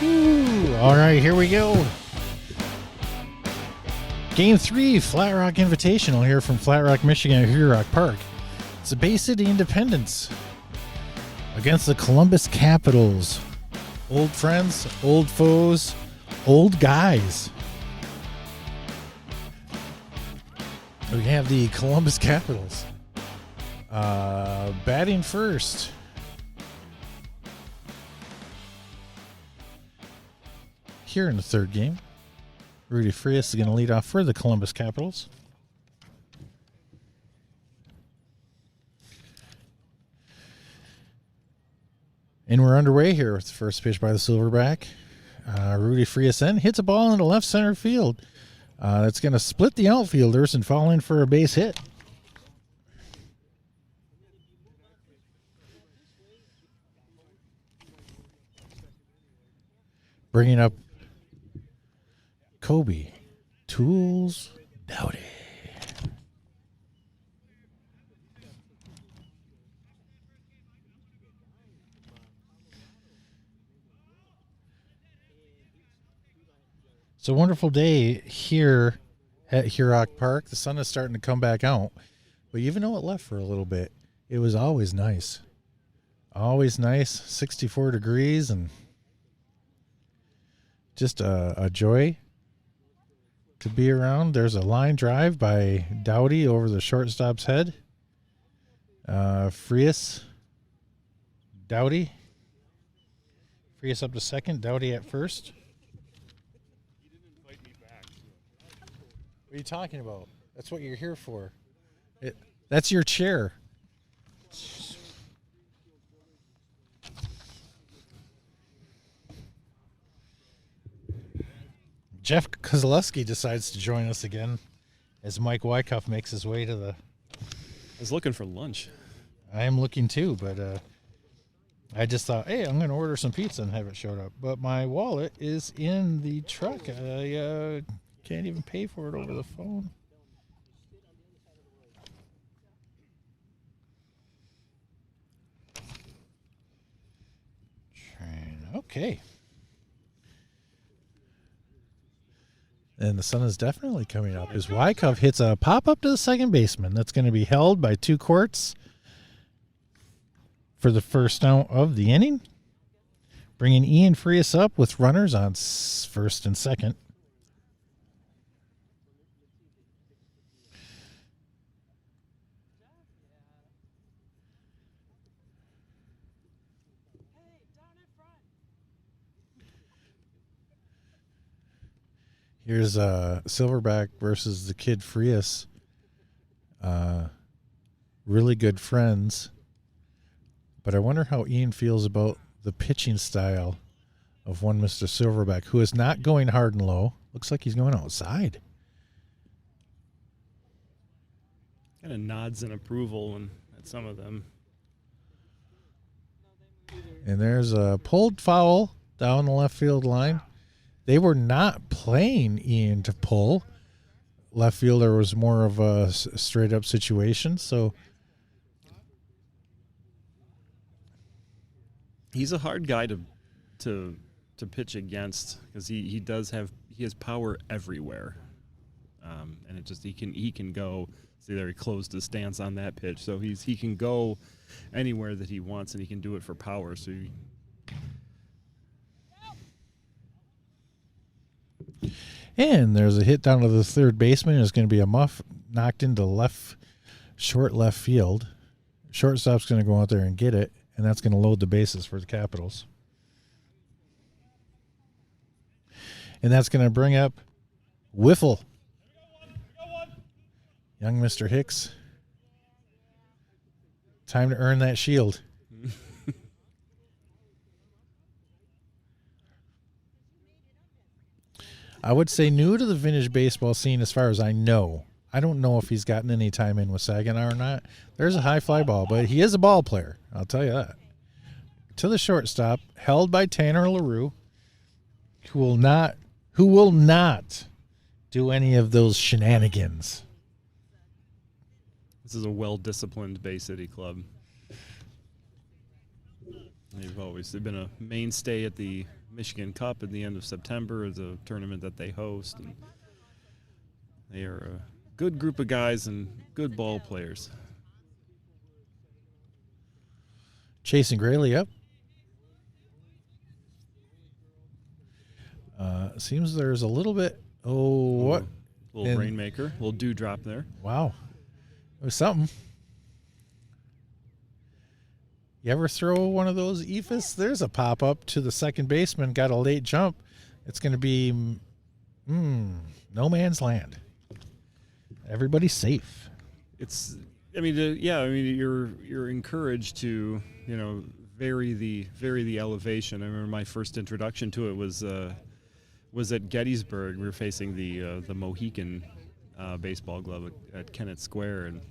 Ooh, all right, here we go. Game 3, Flat Rock Invitational here from Flat Rock, Michigan at Flat Rock Park. It's the Bay City Independence against the Columbus Capitals. Old friends, old foes, old guys. We have the Columbus Capitals batting first. Here in the third game, Rudy Frias is going to lead off for the Columbus Capitals. And we're underway here with the first pitch by the Silverback. Rudy Frias then hits a ball into left center field. That's going to split the outfielders and fall in for a base hit. Bringing up Kobe Tools Dowdy. It's a wonderful day here at Flat Rock Park. The sun is starting to come back out, but even though it left for a little bit, it was always nice. Always nice, 64 degrees, and just a joy to be around. There's a line drive by Dowdy over the shortstop's head. Frias, Dowdy. Frias up to second, Dowdy at first. What are you talking about? That's what you're here for. That's your chair. Jeff Kozlowski decides to join us again as Mike Wyckoff makes his way to the... I was looking for lunch. I am looking too, but I just thought, hey, I'm going to order some pizza and have it showed up. But my wallet is in the truck. I can't even pay for it over the phone. Okay. And the sun is definitely coming up as Wyckoff hits a pop-up to the second baseman. That's going to be held by two courts for the first out of the inning. Bringing Ian Frias up with runners on first and second. Here's Silverback versus the kid Frias. Really good friends. But I wonder how Ian feels about the pitching style of one Mr. Silverback, who is not going hard and low. Looks like he's going outside. Kind of nods in approval at some of them. And there's a pulled foul down the left field line. They were not playing Ian to pull. Left fielder was more of a straight-up situation, so... He's a hard guy to pitch against because he has power everywhere, and he can go. See there, he closed his stance on that pitch, so he can go anywhere that he wants, and he can do it for power. So. And there's a hit down to the third baseman. It's going to be a muff knocked into short left field. Shortstop's going to go out there and get it, and that's going to load the bases for the Capitals. And that's going to bring up Wiffle. Young Mr. Hicks. Time to earn that shield. I would say new to the vintage baseball scene as far as I know. I don't know if he's gotten any time in with Saginaw or not. There's a high fly ball, but he is a ball player. I'll tell you that. To the shortstop, held by Tanner LaRue, who will not do any of those shenanigans. This is a well-disciplined Bay City club. They've been a mainstay at the Michigan Cup at the end of September is a tournament that they host. And they are a good group of guys and good ball players. Chasing Grayley up. Seems there's a little bit. Oh, what? Little rainmaker, little dewdrop there. Wow. It was something. You ever throw one of those ephus? There's a pop-up to the second baseman. Got a late jump. It's going to be no man's land. Everybody's safe. You're encouraged to, vary the elevation. I remember my first introduction to it was at Gettysburg. We were facing the Mohican baseball glove at Kennett Square, and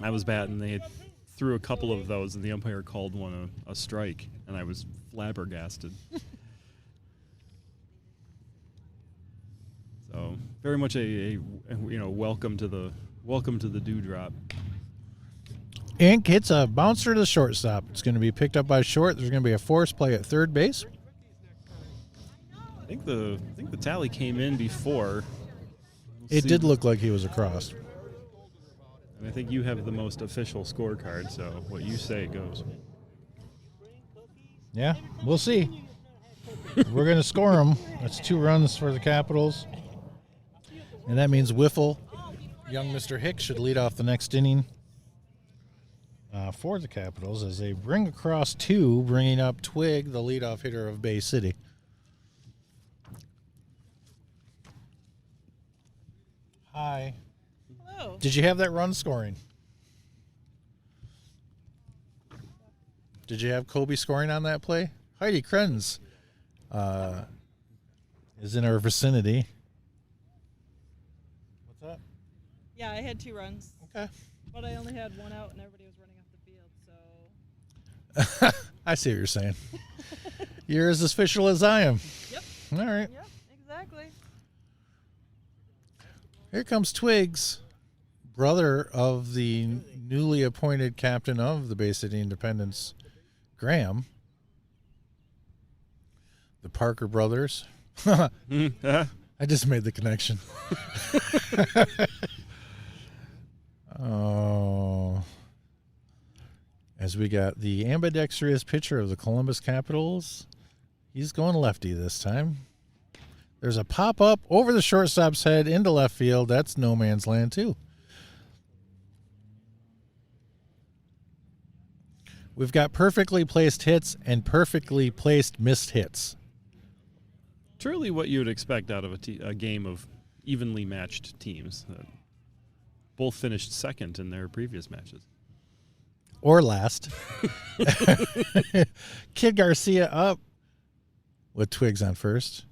I was batting. They had threw a couple of those, and the umpire called one a strike, and I was flabbergasted. So very much a welcome to the dewdrop. Ink hits a bouncer to the shortstop. It's going to be picked up by short. There's going to be a force play at third base. I think the tally came in before. It did look like he was across. And I think you have the most official scorecard, so what you say goes. Yeah, we'll see. We're going to score them. That's 2 runs for the Capitals. And that means Wiffle, young Mr. Hicks, should lead off the next inning for the Capitals as they bring across 2, bringing up Twig, the leadoff hitter of Bay City. Hi. Hello. Did you have that run scoring? Did you have Kobe scoring on that play? Heidi Krenz is in our vicinity. What's that? Yeah, I had 2 runs. Okay. But I only had 1 out and everybody was running off the field, so. I see what you're saying. You're as official as I am. Yep. All right. Yep, exactly. Here comes Twigs, brother of the newly appointed captain of the Bay City Independence, Graham. The Parker brothers. I just made the connection. Oh. As we got the ambidextrous pitcher of the Columbus Capitals. He's going lefty this time. There's a pop-up over the shortstop's head into left field. That's no man's land, too. We've got perfectly placed hits and perfectly placed missed hits. Truly what you would expect out of a game of evenly matched teams. Both finished second in their previous matches. Or last. Kid Garcia up with Twigs on first.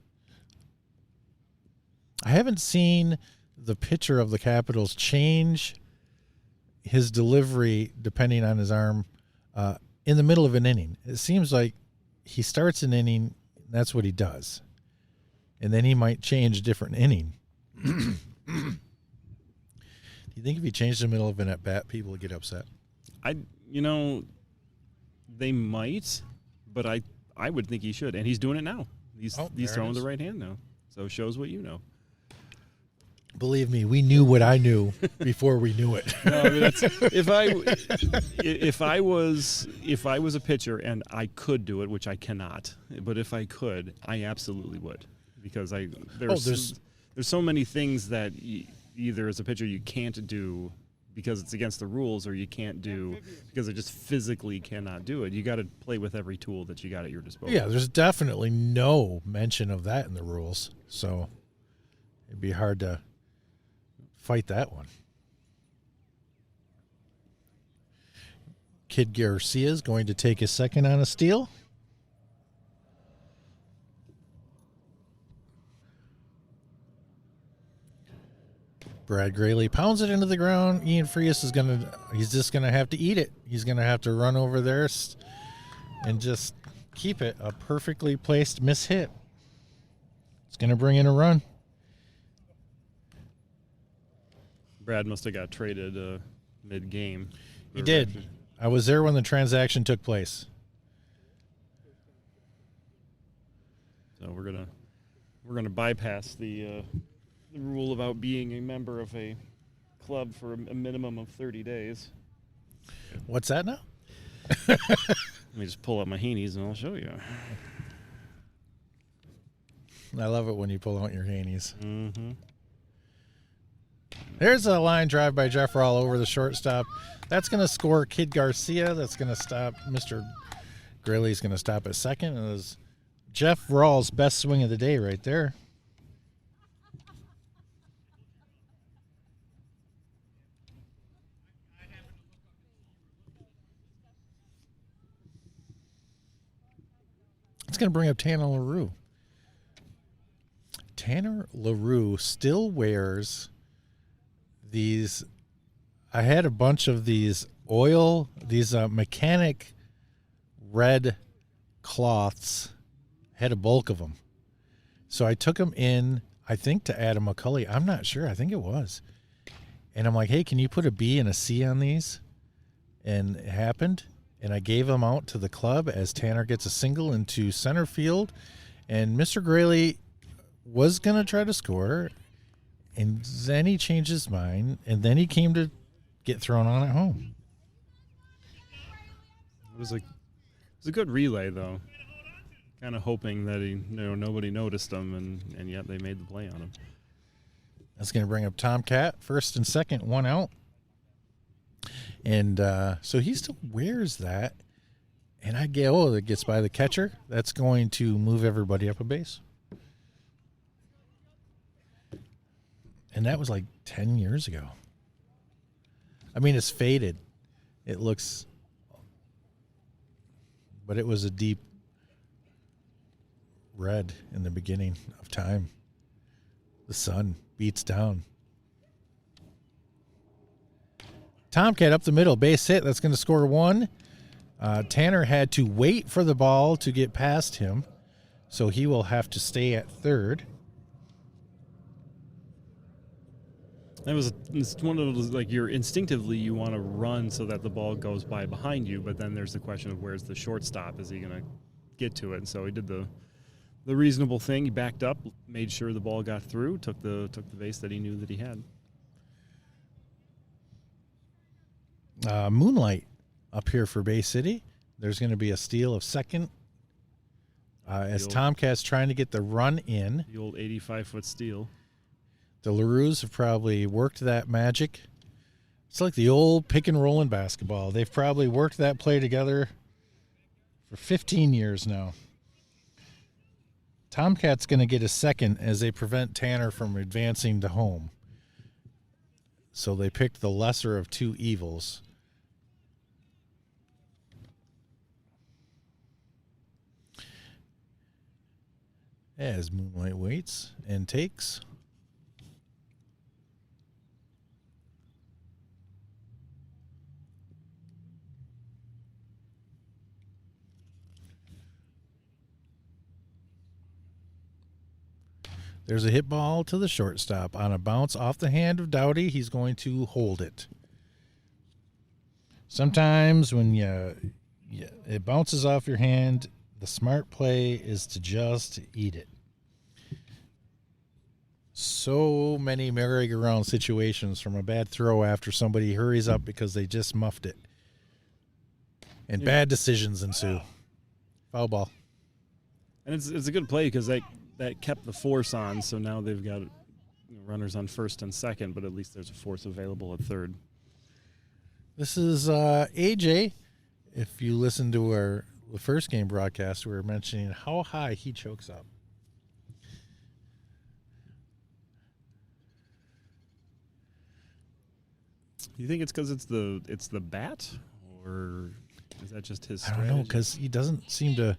I haven't seen the pitcher of the Capitals change his delivery depending on his arm in the middle of an inning. It seems like he starts an inning, that's what he does. And then he might change a different inning. Do you think if he changed in the middle of an at-bat, people would get upset? They might, but I would think he should. And he's doing it now. He's throwing the right hand now. So shows what you know. Believe me, we knew what I knew before we knew it. No, I mean, if I was a pitcher and I could do it, which I cannot, but if I could, I absolutely would, because there's so many things that either as a pitcher you can't do because it's against the rules, or you can't do because I just physically cannot do it. You got to play with every tool that you got at your disposal. Yeah, there's definitely no mention of that in the rules, so it'd be hard to fight that one. Kid Garcia is going to take his second on a steal. Brad Grayley pounds it into the ground. Ian Frias he's just gonna have to eat it. He's gonna have to run over there and just keep it a perfectly placed miss hit. It's gonna bring in a run. Brad must have got traded mid-game. He did. I was there when the transaction took place. So we're gonna bypass the rule about being a member of a club for a minimum of 30 days. What's that now? Let me just pull up my Heinies and I'll show you. I love it when you pull out your Heinies. Mm-hmm. There's a line drive by Jeff Rawl over the shortstop. That's going to score Kid Garcia. That's going to stop Mr. Greeley's going to stop at second. It was Jeff Rawl's best swing of the day right there. It's going to bring up Tanner LaRue. Tanner LaRue still wears these. I had a bunch of these mechanic red cloths. Had a bulk of them. So I took them in, I think, to Adam McCulley. I'm not sure. I think it was. And I'm like, hey, can you put a B and a C on these? And it happened. And I gave them out to the club as Tanner gets a single into center field. And Mr. Greeley was going to try to score. And then he changed his mind. And then he came to get thrown on at home. It was a good relay, though. Kind of hoping that nobody noticed him, and yet they made the play on him. That's going to bring up Tomcat, first and second, one out. And so he still wears that. And it gets by the catcher. That's going to move everybody up a base. And that was like 10 years ago. I mean, it's faded. It looks, but it was a deep red in the beginning of time. The sun beats down. Tomcat up the middle, base hit. That's going to score one. Tanner had to wait for the ball to get past him, so he will have to stay at third. It's one of those, like, you want to run so that the ball goes by behind you, but then there's the question of where's the shortstop? Is he going to get to it? And so he did the reasonable thing. He backed up, made sure the ball got through, took the base that he knew that he had. Moonlight up here for Bay City. There's going to be a steal of second as Tomcat's trying to get the run in. The old 85-foot steal. The LaRues have probably worked that magic. It's like the old pick and roll in basketball. They've probably worked that play together for 15 years now. Tomcat's going to get a second as they prevent Tanner from advancing to home. So they picked the lesser of two evils. As Moonlight waits and takes. There's a hit ball to the shortstop on a bounce off the hand of Dowdy. He's going to hold it. Sometimes when it bounces off your hand, the smart play is to just eat it. So many merry-go-round situations from a bad throw after somebody hurries up because they just muffed it. And bad decisions ensue. Foul ball. And it's a good play because that kept the force on, so now they've got runners on first and second, but at least there's a force available at third. This is AJ. If you listen to the first game broadcast, we were mentioning how high he chokes up. You think it's because it's the bat, or is that just his strategy? I don't know, because he doesn't seem to.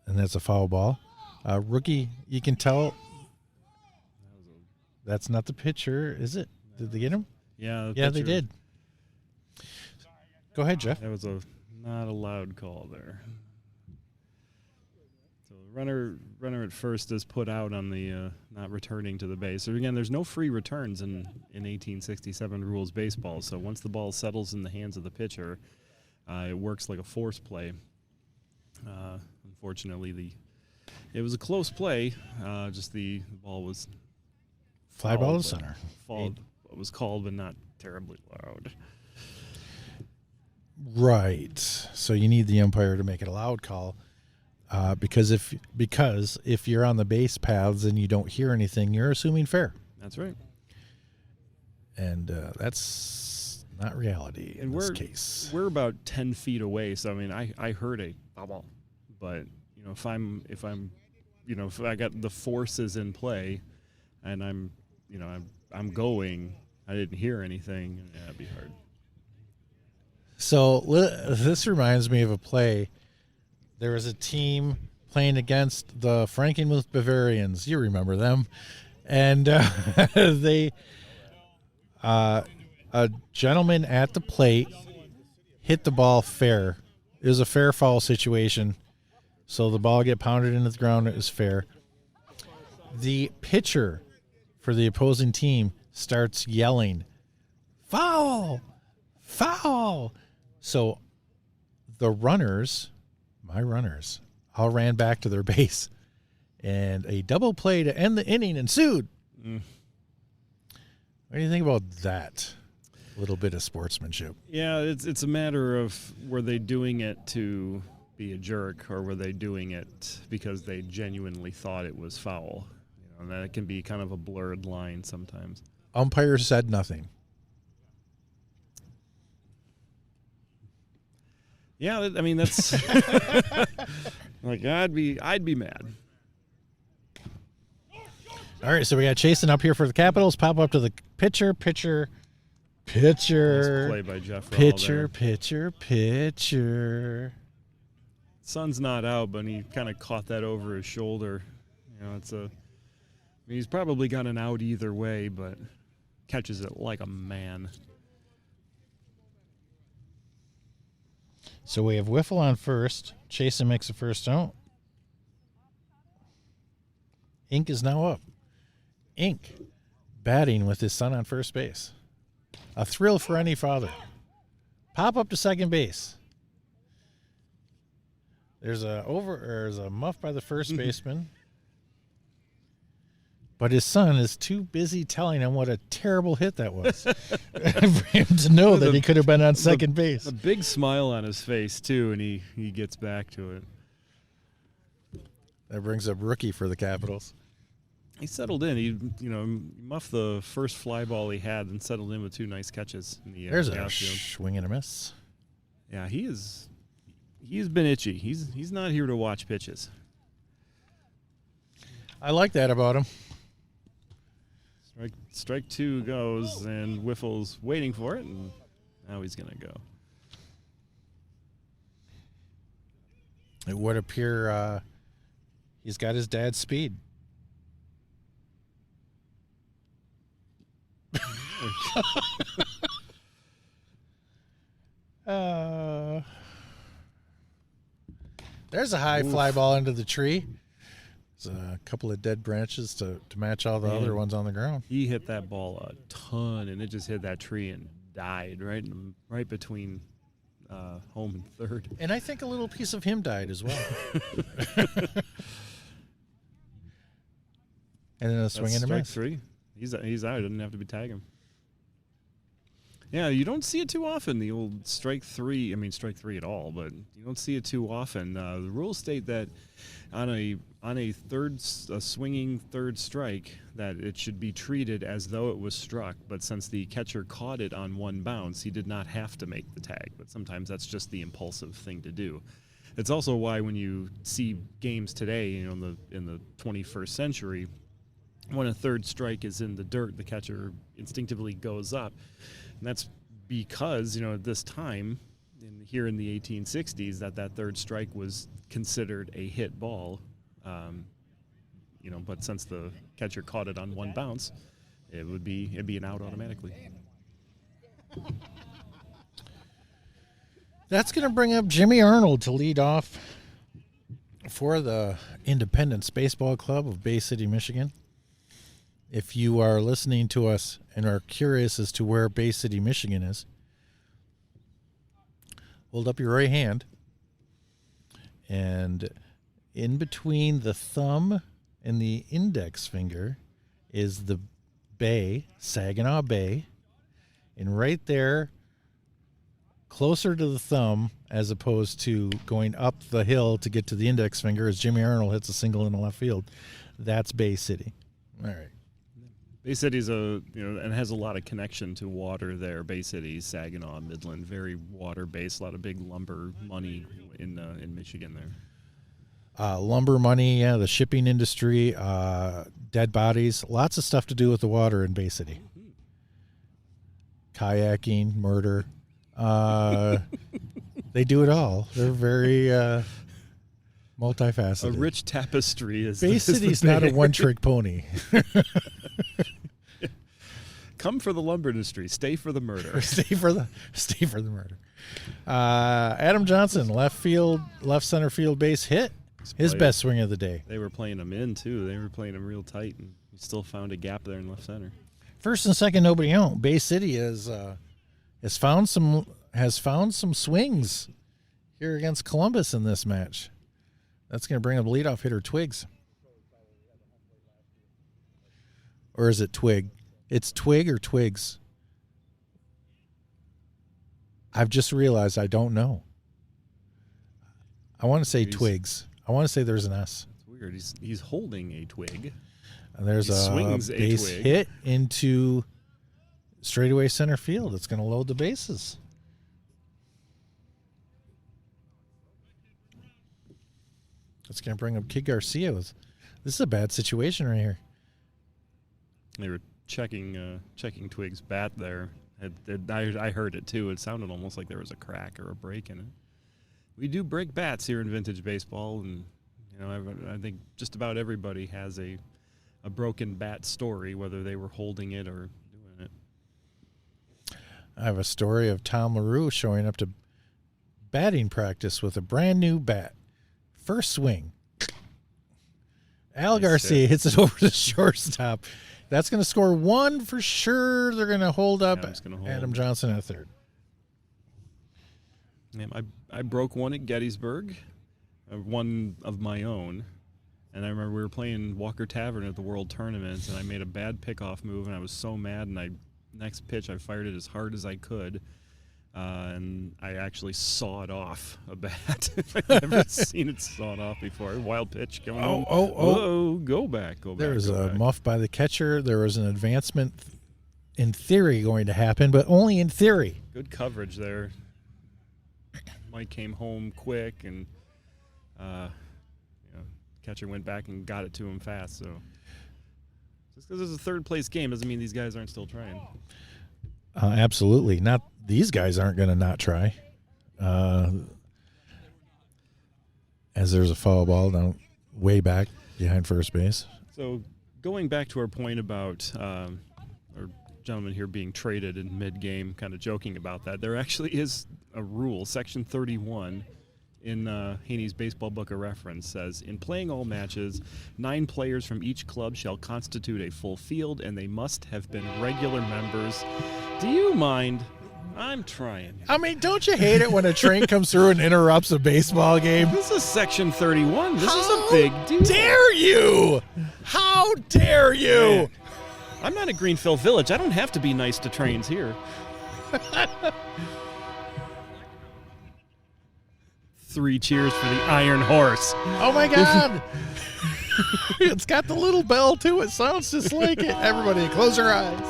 And that's a foul ball. Rookie, you can tell. That's not the pitcher, is it? Did they get him? Yeah. Yeah, they did. Go ahead, Jeff. That was not a loud call there. So runner at first is put out on the not returning to the base. So again, there's no free returns in 1867 rules baseball. So once the ball settles in the hands of the pitcher, it works like a force play. Unfortunately, It was a close play. Just the ball was Fly ball to fouled, center. It was called, but not terribly loud. Right. So you need the umpire to make it a loud call. Because if you're on the base paths and you don't hear anything, you're assuming fair. That's right. And that's not reality in this case. We're about 10 feet away, so I mean, I heard a ball, but you know, if I got the forces in play, and I'm going, I didn't hear anything. Yeah, it'd be hard. So this reminds me of a play. There was a team playing against the Frankenmuth Bavarians. You remember them. And a gentleman at the plate hit the ball fair. It was a fair foul situation. So the ball get pounded into the ground. It was fair. The pitcher for the opposing team starts yelling, "Foul! Foul!" So the my runners, all ran back to their base, and a double play to end the inning ensued. What do you think about that? A little bit of sportsmanship. Yeah, it's a matter of, were they doing it to be a jerk, or were they doing it because they genuinely thought it was foul? You know, and that can be kind of a blurred line sometimes. Umpire said nothing. Yeah, I mean, that's like, I'd be mad. All right, so we got chasing up here for the Capitals. Pop up to the pitcher. Nice play by Jeff Rawl there. Pitcher. Sun's not out, but he kind of caught that over his shoulder. You know, I mean, he's probably got an out either way, but catches it like a man. So we have Wiffle on first. Chasen makes the first out. Ink is now up. Ink batting with his son on first base. A thrill for any father. Pop up to second base. There's a muff by the first baseman. But his son is too busy telling him what a terrible hit that was for him to know that he could have been on second base. A big smile on his face, too, and he gets back to it. That brings up rookie for the Capitals. He settled in. He muffed the first fly ball he had and settled in with two nice catches in the There's a outfield. swing and a miss. Yeah, he's been itchy. He's not here to watch pitches. I like that about him. Strike two goes, and Wiffle's waiting for it, and now he's going to go. It would appear he's got his dad's speed. There's a high fly ball into the tree. There's a couple of dead branches to match all the other ones on the ground. He hit that ball a ton, and it just hit that tree and died right between home and third. And I think a little piece of him died as well. And then a swing and a miss. Strike three. He's out. He doesn't have to be tagging. Yeah, you don't see it too often, the old strike three. I mean, strike three at all, but you don't see it too often. The rules state that on a swinging third strike, that it should be treated as though it was struck. But since the catcher caught it on one bounce, he did not have to make the tag. But sometimes that's just the impulsive thing to do. It's also why when you see games today, you know, in the 21st century, when a third strike is in the dirt, the catcher instinctively goes up. And that's because, you know, at this time, here in the 1860s, that third strike was considered a hit ball. You know, but since the catcher caught it on one bounce, it'd be an out automatically. That's going to bring up Jimmy Arnold to lead off for the Independence Baseball Club of Bay City, Michigan. If you are listening to us and are curious as to where Bay City, Michigan is, hold up your right hand, and In between the thumb and the index finger is the bay, Saginaw Bay. And right there, closer to the thumb, as opposed to going up the hill to get to the index finger, as Jimmy Arnold hits a single in the left field, that's Bay City. All right. Bay City's and has a lot of connection to water there. Bay City, Saginaw, Midland, very water based. A lot of big lumber money in Michigan there. Lumber money, yeah, the shipping industry, dead bodies, lots of stuff to do with the water in Bay City. Kayaking, murder. They do it all. They're very multifaceted. A rich tapestry is Bay City's not a one-trick pony. Come for the lumber industry. Stay for the murder. Stay for the murder. Adam Johnson, left center field base hit. His best swing of the day. They were playing him in too. They were playing him real tight, and he still found a gap there in left center. First and second, nobody out. Bay City has found some swings here against Columbus in this match. That's going to bring up leadoff hitter Twigs. Or is it Twig? It's Twig or Twigs. I've just realized I don't know. I want to say Twigs. I want to say there's an S. That's weird. He's holding a twig. And there's a base hit into straightaway center field. It's going to load the bases. It's going to bring up Kid Garcia. This is a bad situation right here. They were checking Twig's bat there. I heard it too. It sounded almost like there was a crack or a break in it. We do break bats here in vintage baseball, and I think just about everybody has a broken bat story, whether they were holding it or doing it. I have a story of Tom LaRue showing up to batting practice with a brand new bat. First swing. Al Garcia hits it over the shortstop. That's going to score one for sure. They're going to hold up Adam Johnson at third. Yeah, I broke one at Gettysburg, one of my own. And I remember we were playing Walker Tavern at the World Tournament, and I made a bad pickoff move, and I was so mad. And next pitch, I fired it as hard as I could, and I actually sawed off a bat. I've never seen it sawed off before. Wild pitch coming. Oh! Go back! There was a muff by the catcher. There was an advancement, in theory, going to happen, but only in theory. Good coverage there. Mike came home quick, and catcher went back and got it to him fast. So just because it's a third place game doesn't mean these guys aren't still trying. Absolutely not. These guys aren't going to not try. As there's a foul ball down way back behind first base. So going back to our point about our gentleman here being traded in mid-game, kind of joking about that, there actually is a rule, Section 31 in Haney's Baseball Book of Reference says, in playing all matches, 9 players from each club shall constitute a full field, and they must have been regular members. Do you mind? I'm trying. I mean, don't you hate it when a train comes through and interrupts a baseball game? This is Section 31. This is a big deal. How dare you? How dare you? Man, I'm not at Greenfield Village. I don't have to be nice to trains here. 3 cheers for the Iron Horse. Oh, my God. It's got the little bell, too. It sounds just like it. Everybody, close your eyes.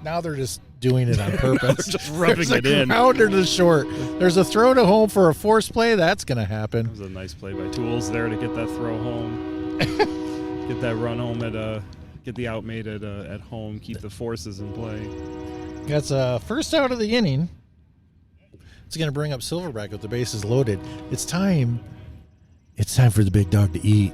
Now they're just doing it on purpose. Just rubbing it in. There's a grounder to short. There's a throw to home for a force play. That's going to happen. That was a nice play by Tools there to get that throw home. Get that run home get the out made at home. Keep the forces in play. That's first out of the inning. It's going to bring up Silverback with the bases loaded. It's time. It's time for the big dog to eat.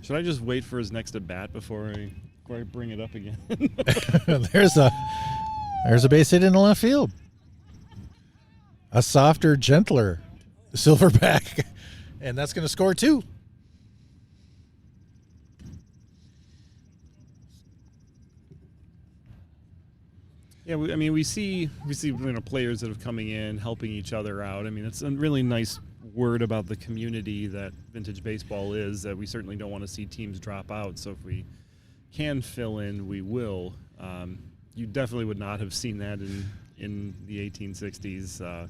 Should I just wait for his next at bat before I bring it up again? There's a base hit in the left field. A softer, gentler Silverback, and that's going to score 2. Yeah, we see players that are coming in, helping each other out. I mean, it's a really nice word about the community that vintage baseball is, that we certainly don't want to see teams drop out. So if we can fill in, we will. You definitely would not have seen that in the 1860s.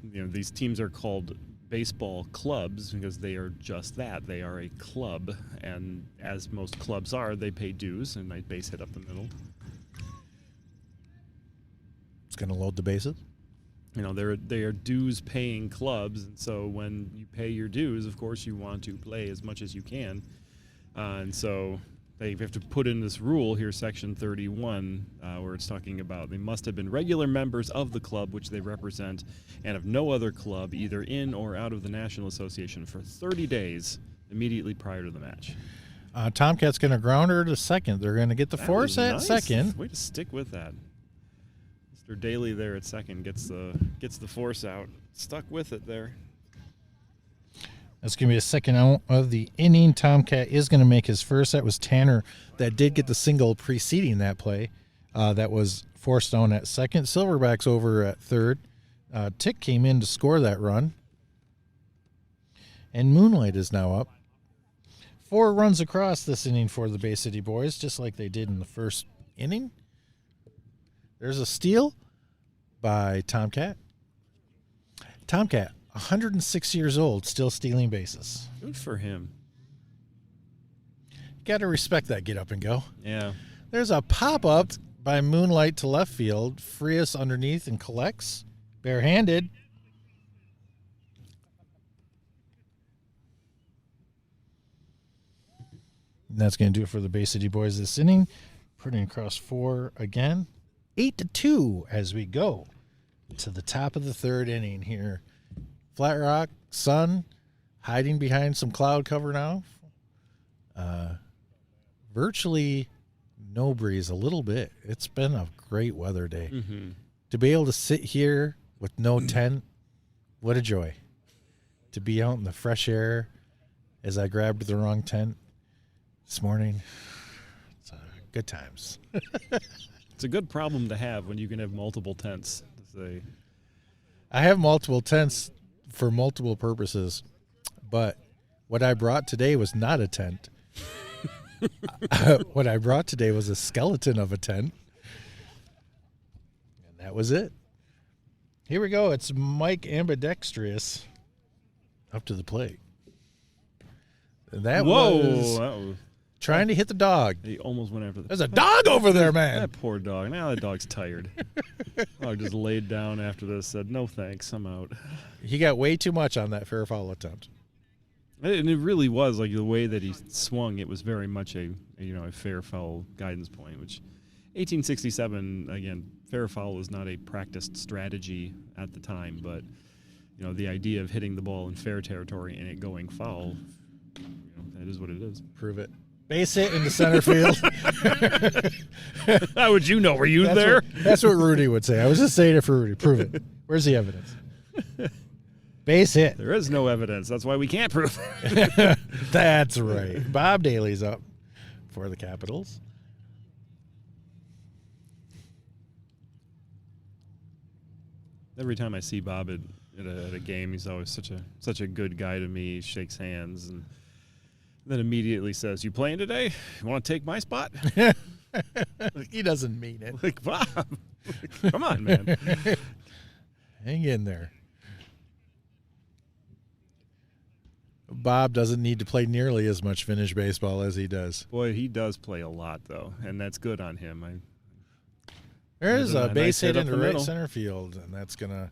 These teams are called baseball clubs because they are just that. They are a club, and as most clubs are, they pay dues, and my base hit up the middle. It's going to load the bases. They are dues-paying clubs, and so when you pay your dues, of course, you want to play as much as you can. And so they have to put in this rule here, Section 31, where it's talking about they must have been regular members of the club which they represent and of no other club, either in or out of the National Association, for 30 days immediately prior to the match. Tomcat's going to ground her to second. They're going to get the force at nice. second. Way to stick with that. Mr. Daly there at second gets the force out. Stuck with it there. That's going to be a second out of the inning. Tomcat is going to make his first. That was Tanner that did get the single preceding that play. That was forced down at second. Silverback's over at third. Tick came in to score that run. And Moonlight is now up. 4 runs across this inning for the Bay City boys, just like they did in the first inning. There's a steal by Tomcat. Tomcat, 106 years old, still stealing bases. Good for him. Got to respect that get up and go. Yeah. There's a pop-up by Moonlight to left field. Frias underneath and collects. Barehanded. And that's going to do it for the Bay City boys this inning. Putting across 4 again. 8-2 as we go to the top of the third inning here. Flat Rock, sun, hiding behind some cloud cover now. Virtually no breeze, a little bit. It's been a great weather day. Mm-hmm. To be able to sit here with no tent, what a joy. To be out in the fresh air as I grabbed the wrong tent this morning. It's good times. It's a good problem to have when you can have multiple tents. I have multiple tents for multiple purposes, but what I brought today was not a tent. What I brought today was a skeleton of a tent, and that was it. Here we go. It's Mike Ambidextrous up to the plate. That was trying to hit the dog. He almost went after the. There's a dog over there, man. That poor dog. Now that dog's tired. Dog just laid down after this, said, "No thanks, I'm out." He got way too much on that fair foul attempt. And it really was like the way that he swung. It was very much a fair foul guidance point. Which, 1867 again, fair foul was not a practiced strategy at the time, but the idea of hitting the ball in fair territory and it going foul, that is what it is. Prove it. Base hit in the center field. How would you know? Were you there? That's what Rudy would say. I was just saying it for Rudy. Prove it. Where's the evidence? Base hit. There is no evidence. That's why we can't prove it. That's right. Bob Daly's up for the Capitals. Every time I see Bob at a game, he's always such a good guy to me. He shakes hands and then immediately says, "You playing today? You want to take my spot?" He doesn't mean it. Like, Bob, come on, man. Hang in there. Bob doesn't need to play nearly as much vintage baseball as he does. Boy, he does play a lot, though, and that's good on him. There's a base hit up into the right middle. center field, and that's gonna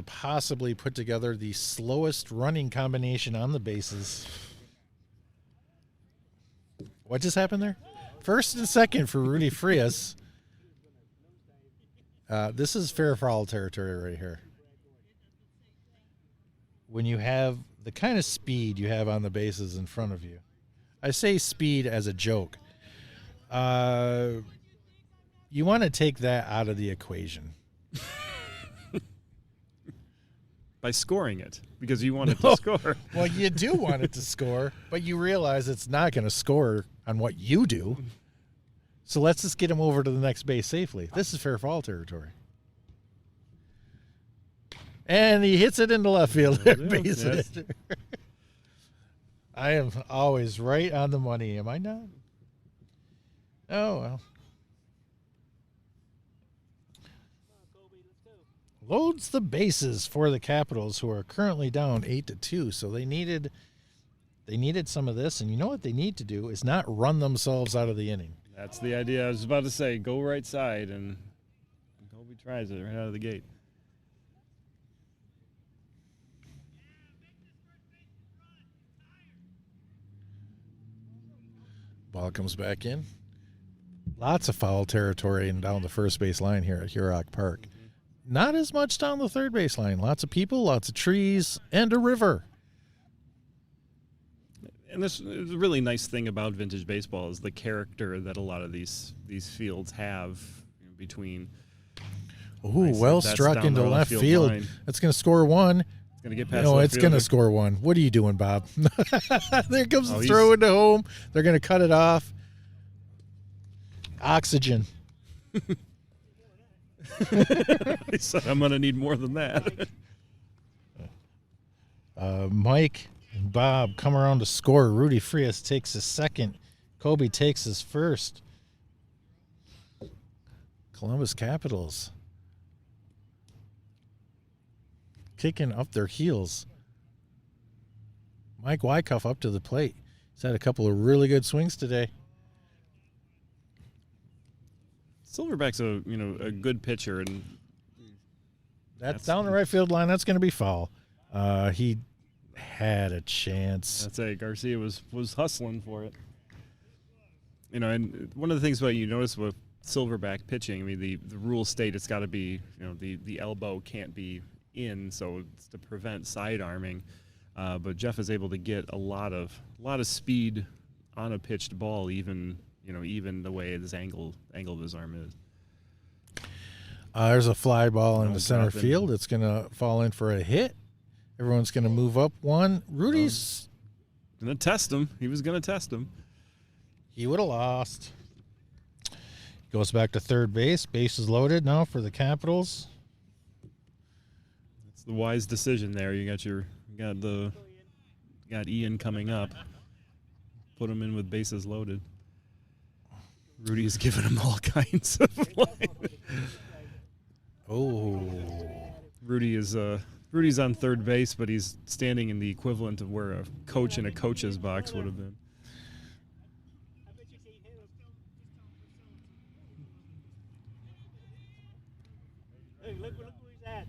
possibly put together the slowest running combination on the bases. What just happened there? First and second for Rudy Frias. This is fair foul territory right here. When you have the kind of speed you have on the bases in front of you. I say speed as a joke. You want to take that out of the equation. By scoring it, because you want it to score. Well, you do want it to score, but you realize it's not going to score on what you do. So let's just get him over to the next base safely. This is fair fall territory. And he hits it into left field. Base hit. I am always right on the money, am I not? Oh, well. Loads the bases for the Capitals, who are currently down 8-2. So they needed some of this, and you know what they need to do is not run themselves out of the inning. That's the idea. I was about to say, go right side, and Kobe tries it right out of the gate. Ball comes back in. Lots of foul territory and down the first base line here at Hurock Park. Not as much down the third base line. Lots of people, lots of trees, and a river. And this is a really nice thing about vintage baseball is the character that a lot of these fields have between. Ooh, well struck into left field. Line. That's going to score one. It's going to get past. No, left it's going to score one. What are you doing, Bob? There comes the throw into home. They're going to cut it off. Oxygen. He said, I'm going to need more than that. Mike and Bob come around to score. Rudy Frias takes his second. Kobe takes his first. Columbus Capitals kicking up their heels. Mike Wyckoff up to the plate. He's had a couple of really good swings today. Silverback's a good pitcher, and that's down the right field line. That's going to be foul. He had a chance. I'd say Garcia was hustling for it. And one of the things you notice with Silverback pitching, I mean, the rules state it's got to be, the elbow can't be in, so it's to prevent side arming. But Jeff is able to get a lot of speed on a pitched ball, even the way his angle of his arm is. There's a fly ball in the center field. It's going to fall in for a hit. Everyone's going to move up one. Rudy's going to test him. He was going to test him. He would have lost. Goes back to third base. Base is loaded now for the Capitals. That's the wise decision there. You got Ian coming up. Put him in with bases loaded. Rudy's giving him all kinds of line. Oh. Rudy's on third base, but he's standing in the equivalent of where a coach in a coach's box would have been. Hey, look where he's at.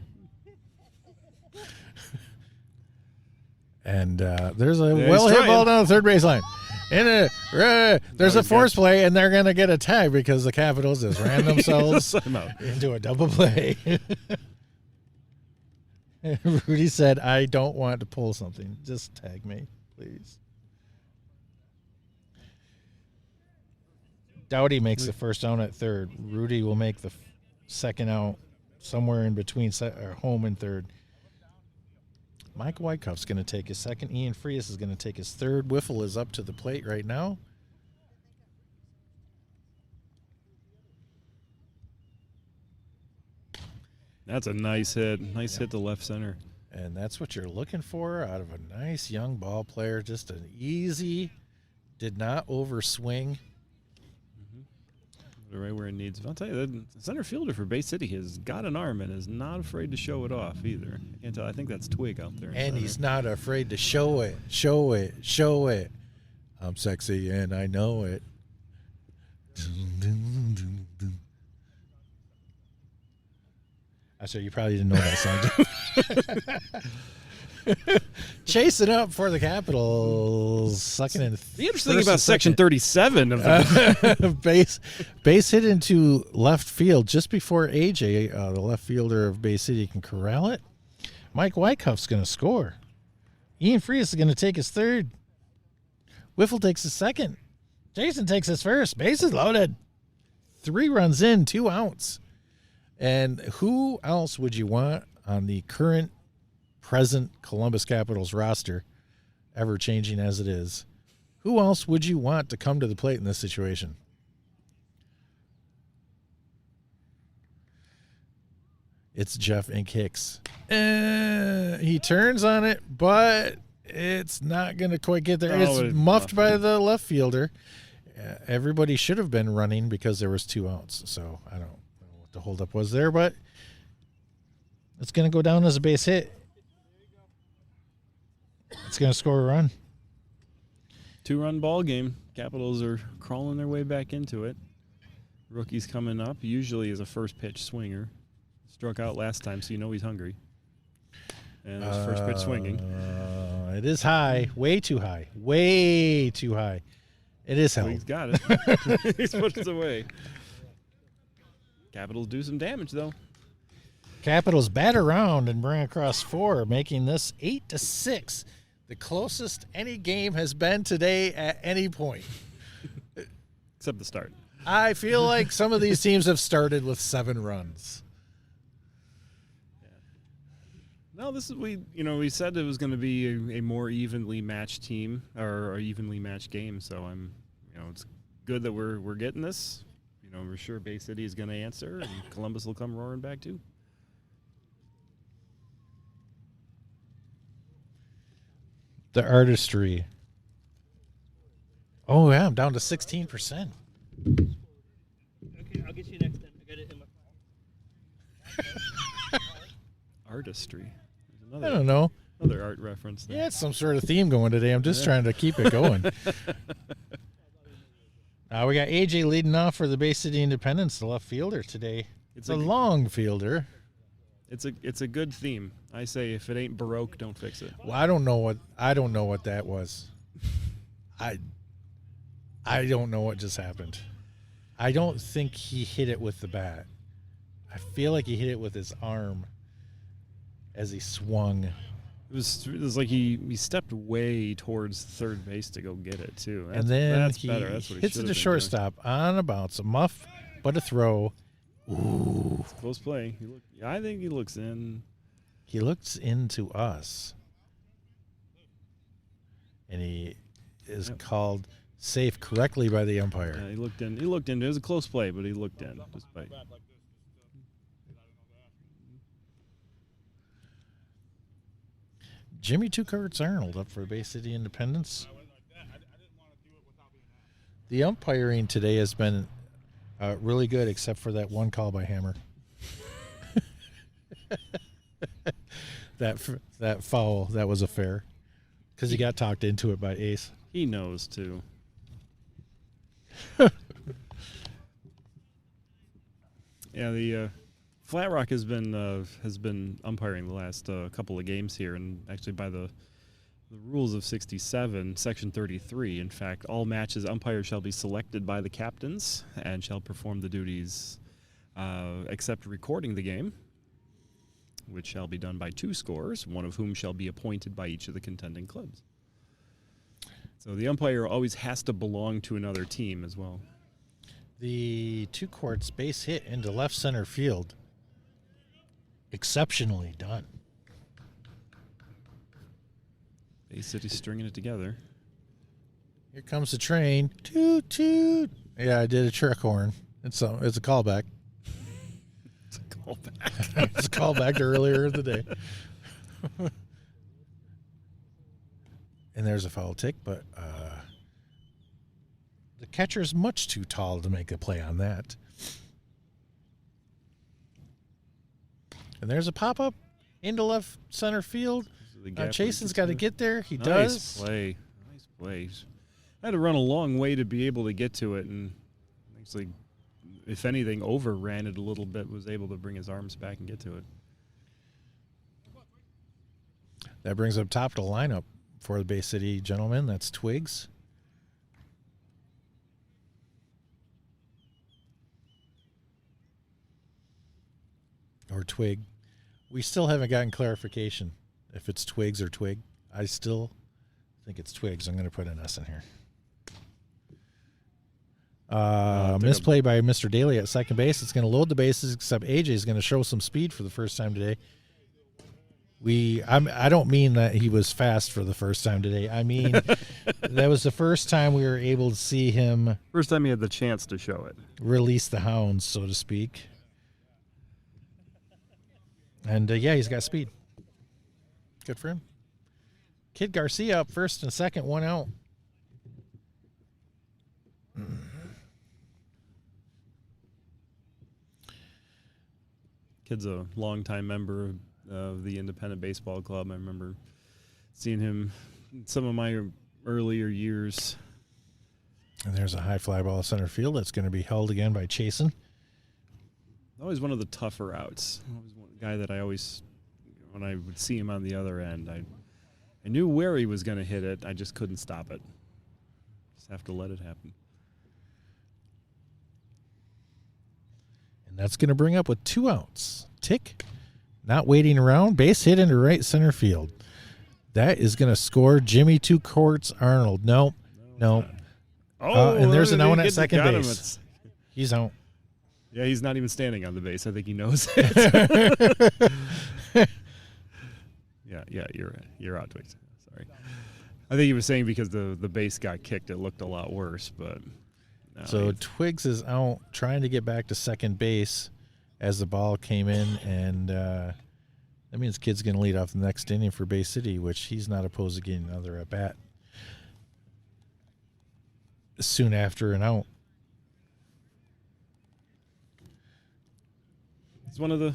And there's a well-hit ball down the third base line. There's a force play, and they're going to get a tag because the Capitals just ran themselves into a double play. Rudy said, I don't want to pull something. Just tag me, please. Doughty makes the first out at third. Rudy will make the second out somewhere in between home and third. Mike Wyckoff's going to take his second. Ian Frias is going to take his third. Wiffle is up to the plate right now. That's a nice hit. Nice hit to left center. And that's what you're looking for out of a nice young ball player. Just an easy, did not overswing. Right where it needs. I'll tell you, the center fielder for Bay City has got an arm and is not afraid to show it off either. I can't tell. I think that's Twig out there. And he's not afraid to show it. Show it. Show it. I'm sexy and I know it. I'm sorry, you probably didn't know that song. Chasing up for the Capitals. Second and the interesting thing about Section 37 of the base hit into left field just before AJ, the left fielder of Bay City, can corral it. Mike Wyckoff's going to score. Ian Frias is going to take his third. Wiffle takes his second. Jason takes his first. Base is loaded. 3 runs in, 2 outs. And who else would you want on the present Columbus Capitals roster, ever changing as it is? Who else would you want to come to the plate in this situation? It's Jeff Ink Hicks. He turns on it, but it's not going to quite get there. It's muffed by the left fielder. Everybody should have been running because there was 2 outs. So I don't know what the holdup was there, but it's going to go down as a base hit. It's going to score a run. 2-run ball game. Capitals are crawling their way back into it. Rookie's coming up. Usually is a first pitch swinger. Struck out last time, so you know he's hungry. And his first pitch swinging. It is high. Way too high. Way too high. It is held. Well, he's got it. He's put it away. Capitals do some damage, though. Capitals bat around and bring across 4, making this 8-6. The closest any game has been today at any point. Except the start. I feel like some of these teams have started with 7 runs. No, this is we said it was going to be a more evenly matched team or a evenly matched game. So it's good that we're getting this. We're sure Bay City is going to answer, and Columbus will come roaring back too. The artistry. Oh yeah, I'm down to 16%. Okay, I'll get you next time. I got it in my phone. Artistry. I don't know. Another art reference there. Yeah, it's some sort of theme going today. I'm just trying to keep it going. We got AJ leading off for the Bay City Independence, the left fielder today. It's a long fielder. It's a good theme. I say if it ain't Baroque, don't fix it. Well, I don't know what that was. I don't know what just happened. I don't think he hit it with the bat. I feel like he hit it with his arm as he swung. It was like he stepped way towards third base to go get it too. And then that's he better. That's what he hits it to shortstop on a bounce, a muff, but a throw. Ooh, it's close play. I think he looks in. He looks into us, and he is called safe correctly by the umpire. Yeah, he looked in. He looked in. It was a close play, but he looked in. Despite. Jimmy Two Carts Arnold up for Bay City Independence. The umpiring today has been really good, except for that one call by Hammer. that foul, that was a fair, because he got talked into it by Ace. He knows too. Yeah, the Flat Rock has been umpiring the last couple of games here, and actually by the rules of 67, Section 33, in fact, all matches umpires shall be selected by the captains and shall perform the duties except recording the game, which shall be done by 2 scorers, one of whom shall be appointed by each of the contending clubs. So the umpire always has to belong to another team as well. The 2 courts base hit into left center field. Exceptionally done. Bay City's stringing it together. Here comes the train. Toot toot. Yeah, I did a trick horn. It's a callback. It's a callback. It's a callback to earlier in the day. And there's a foul tick, but the catcher's much too tall to make a play on that. And there's a pop-up into left center field. Chasen's got to get there. He does. Nice play. I had to run a long way to be able to get to it, and actually, if anything, overran it a little bit, was able to bring his arms back and get to it. That brings up top of the lineup for the Bay City gentlemen. That's Twigs. Or Twig. We still haven't gotten clarification if it's Twigs or Twig. I still think it's Twigs. I'm going to put an S in here. Misplay by Mr. Daly at second base. It's going to load the bases, except AJ is going to show some speed for the first time today. I don't mean that he was fast for the first time today. I mean that was the first time we were able to see him. First time he had the chance to show it. Release the hounds, so to speak. And, yeah, he's got speed. Good for him. Kid Garcia up first and second, one out. Kid's a longtime member of the Independent Baseball Club. I remember seeing him in some of my earlier years. And there's a high fly ball center field that's going to be held again by Chasen. Always one of the tougher outs. Always one guy that I always, when I would see him on the other end, I knew where he was going to hit it. I just couldn't stop it. Just have to let it happen. And that's going to bring up with 2 outs. Tick, not waiting around, base hit into right center field. That is going to score Jimmy Two Courts Arnold. No. And there's an out at second base. He's out. Yeah, he's not even standing on the base. I think he knows it. yeah, you're out, Twix. Sorry. I think he was saying because the base got kicked, it looked a lot worse. But no, so Twigs is out trying to get back to second base as the ball came in, and that means Kid's going to lead off the next inning for Bay City, which he's not opposed to getting another at bat soon after an out. It's one of the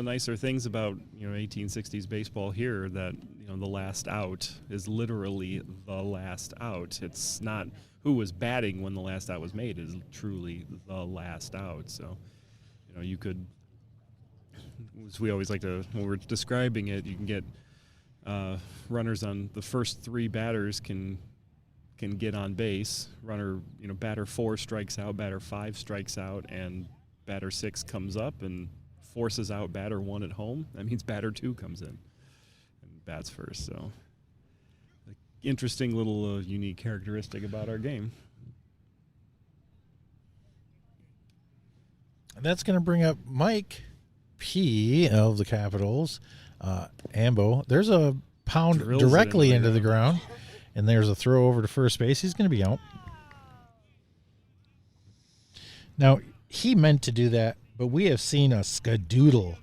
nicer things about 1860s baseball here that the last out is literally the last out. It's not who was batting when the last out was made, is truly the last out. So you could, as we always like to, when we're describing it, you can get runners on the first 3 batters can get on base. Batter 4 strikes out, batter 5 strikes out, and batter 6 comes up and forces out batter 1 at home. That means batter 2 comes in and bats first. So, interesting little unique characteristic about our game. And that's going to bring up Mike P. of the Capitals. Ambo. There's a pound Drills directly into the ground, and there's a throw over to first base. He's going to be out. Now, he meant to do that, but we have seen a skadoodle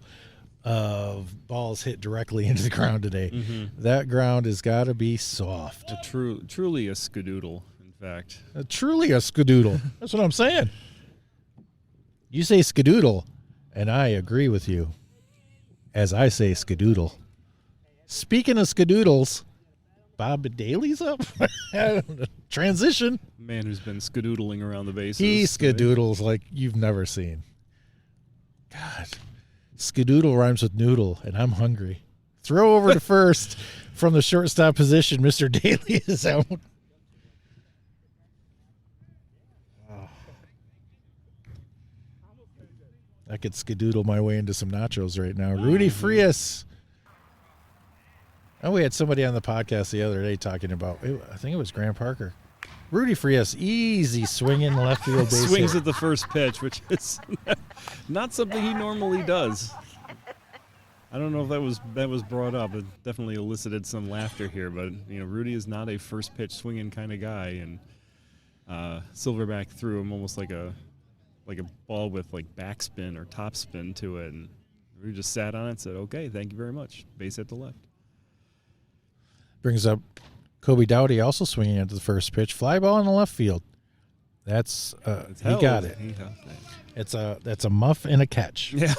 of balls hit directly into the ground today. Mm-hmm. That ground has got to be soft. Truly a skadoodle, in fact. Truly a skadoodle. That's what I'm saying. You say skadoodle, and I agree with you, as I say skadoodle. Speaking of skadoodles, Bob Daly's up. Transition. Man who's been skadoodling around the bases. He skadoodles like you've never seen. God. Skadoodle rhymes with noodle, and I'm hungry. Throw over to first from the shortstop position. Mr. Daly is out. I could skadoodle my way into some nachos right now. Rudy Frias. Oh, we had somebody on the podcast the other day talking about, I think it was Grant Parker. Rudy Frias, easy swinging left field base Swings hit. at the first pitch, which is not something he normally does. I don't know if that was brought up. It definitely elicited some laughter here, but Rudy is not a first pitch swinging kind of guy, and Silverback threw him almost like a ball with like backspin or topspin to it, and Rudy just sat on it and said, "Okay, thank you very much." Base hit to left. Brings up Kobe Dowdy also swinging at the first pitch. Fly ball in the left field. That's he got it. That's a muff and a catch. Yeah.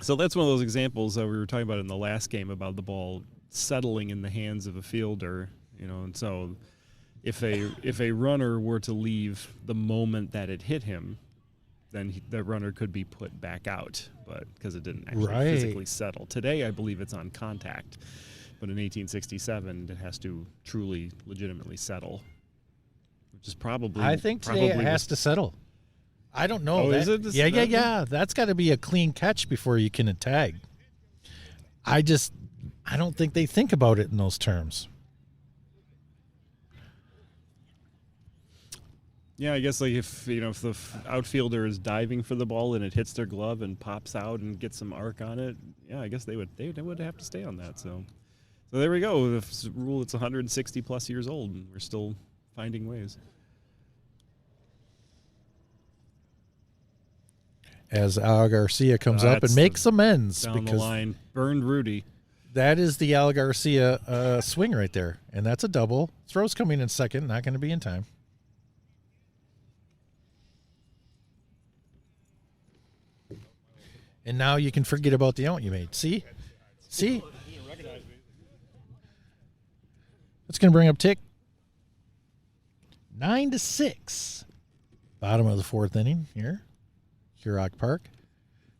So that's one of those examples that we were talking about in the last game about the ball settling in the hands of a fielder, and so if a runner were to leave the moment that it hit him, then the runner could be put back out, but because it didn't actually physically settle. Today, I believe it's on contact, but in 1867, it has to truly, legitimately settle, which is probably. I think today it has to settle. I don't know. Oh, is it? Yeah. That's got to be a clean catch before you can tag. I don't think they think about it in those terms. Yeah, I guess like if the outfielder is diving for the ball and it hits their glove and pops out and gets some arc on it, yeah, I guess they would have to stay on that. So there we go. The rule, it's 160 plus years old, and we're still finding ways. as Al Garcia comes up and That's makes amends Down the because line, burned Rudy. that is the Al Garcia swing right there. And that's a double. Throw's coming in second, not going to be in time. And now you can forget about the out you made. See? It's going to bring up Tick. 9-6. Bottom of the fourth inning here. Hurock Park.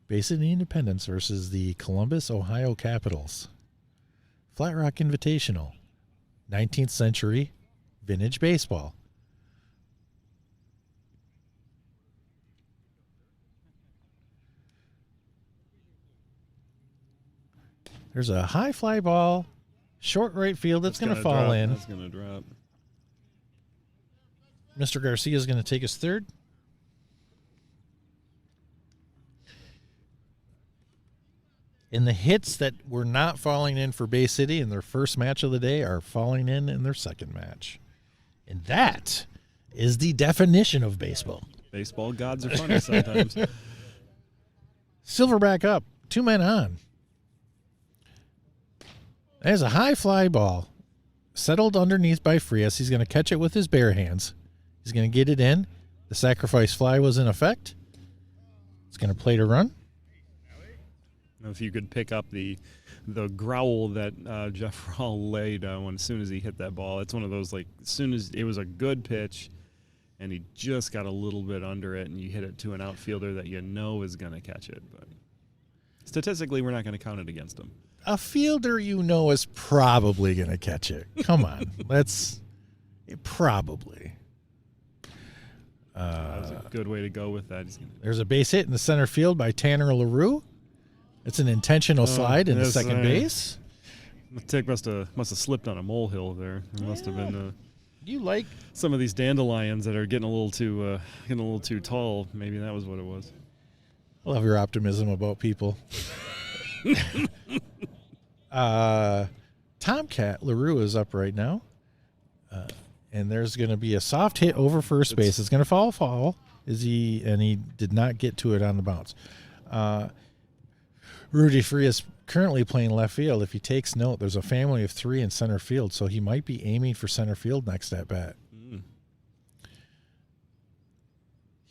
Bay City Independence versus the Columbus, Ohio Capitals. Flat Rock Invitational. 19th century vintage baseball. There's a high fly ball, short right field that's going to fall in. That's going to drop. Mr. Garcia is going to take his third. And the hits that were not falling in for Bay City in their first match of the day are falling in their second match. And that is the definition of baseball. Baseball gods are funny sometimes. Silverback up, 2 men on. There's a high fly ball settled underneath by Frias. He's going to catch it with his bare hands. He's going to get it in. The sacrifice fly was in effect. It's going to play to run. If you could pick up the growl that Jeff Rawl laid as soon as he hit that ball. It's one of those, like, as soon as it was a good pitch and he just got a little bit under it and you hit it to an outfielder that you know is going to catch it. But statistically, we're not going to count it against him. A fielder you know is probably going to catch it. Come on. Probably. That was a good way to go with that. There's a base hit in the center field by Tanner LaRue. It's an intentional slide into second base. Tick must have slipped on a molehill there. It must have been You like some of these dandelions that are getting a little too tall. Maybe that was what it was. I love your optimism about people. Tomcat LaRue is up right now. And there's going to be a soft hit over first base. It's going to fall foul. He did not get to it on the bounce. Rudy Frias currently playing left field. If he takes note, there's a family of 3 in center field, so he might be aiming for center field next at bat.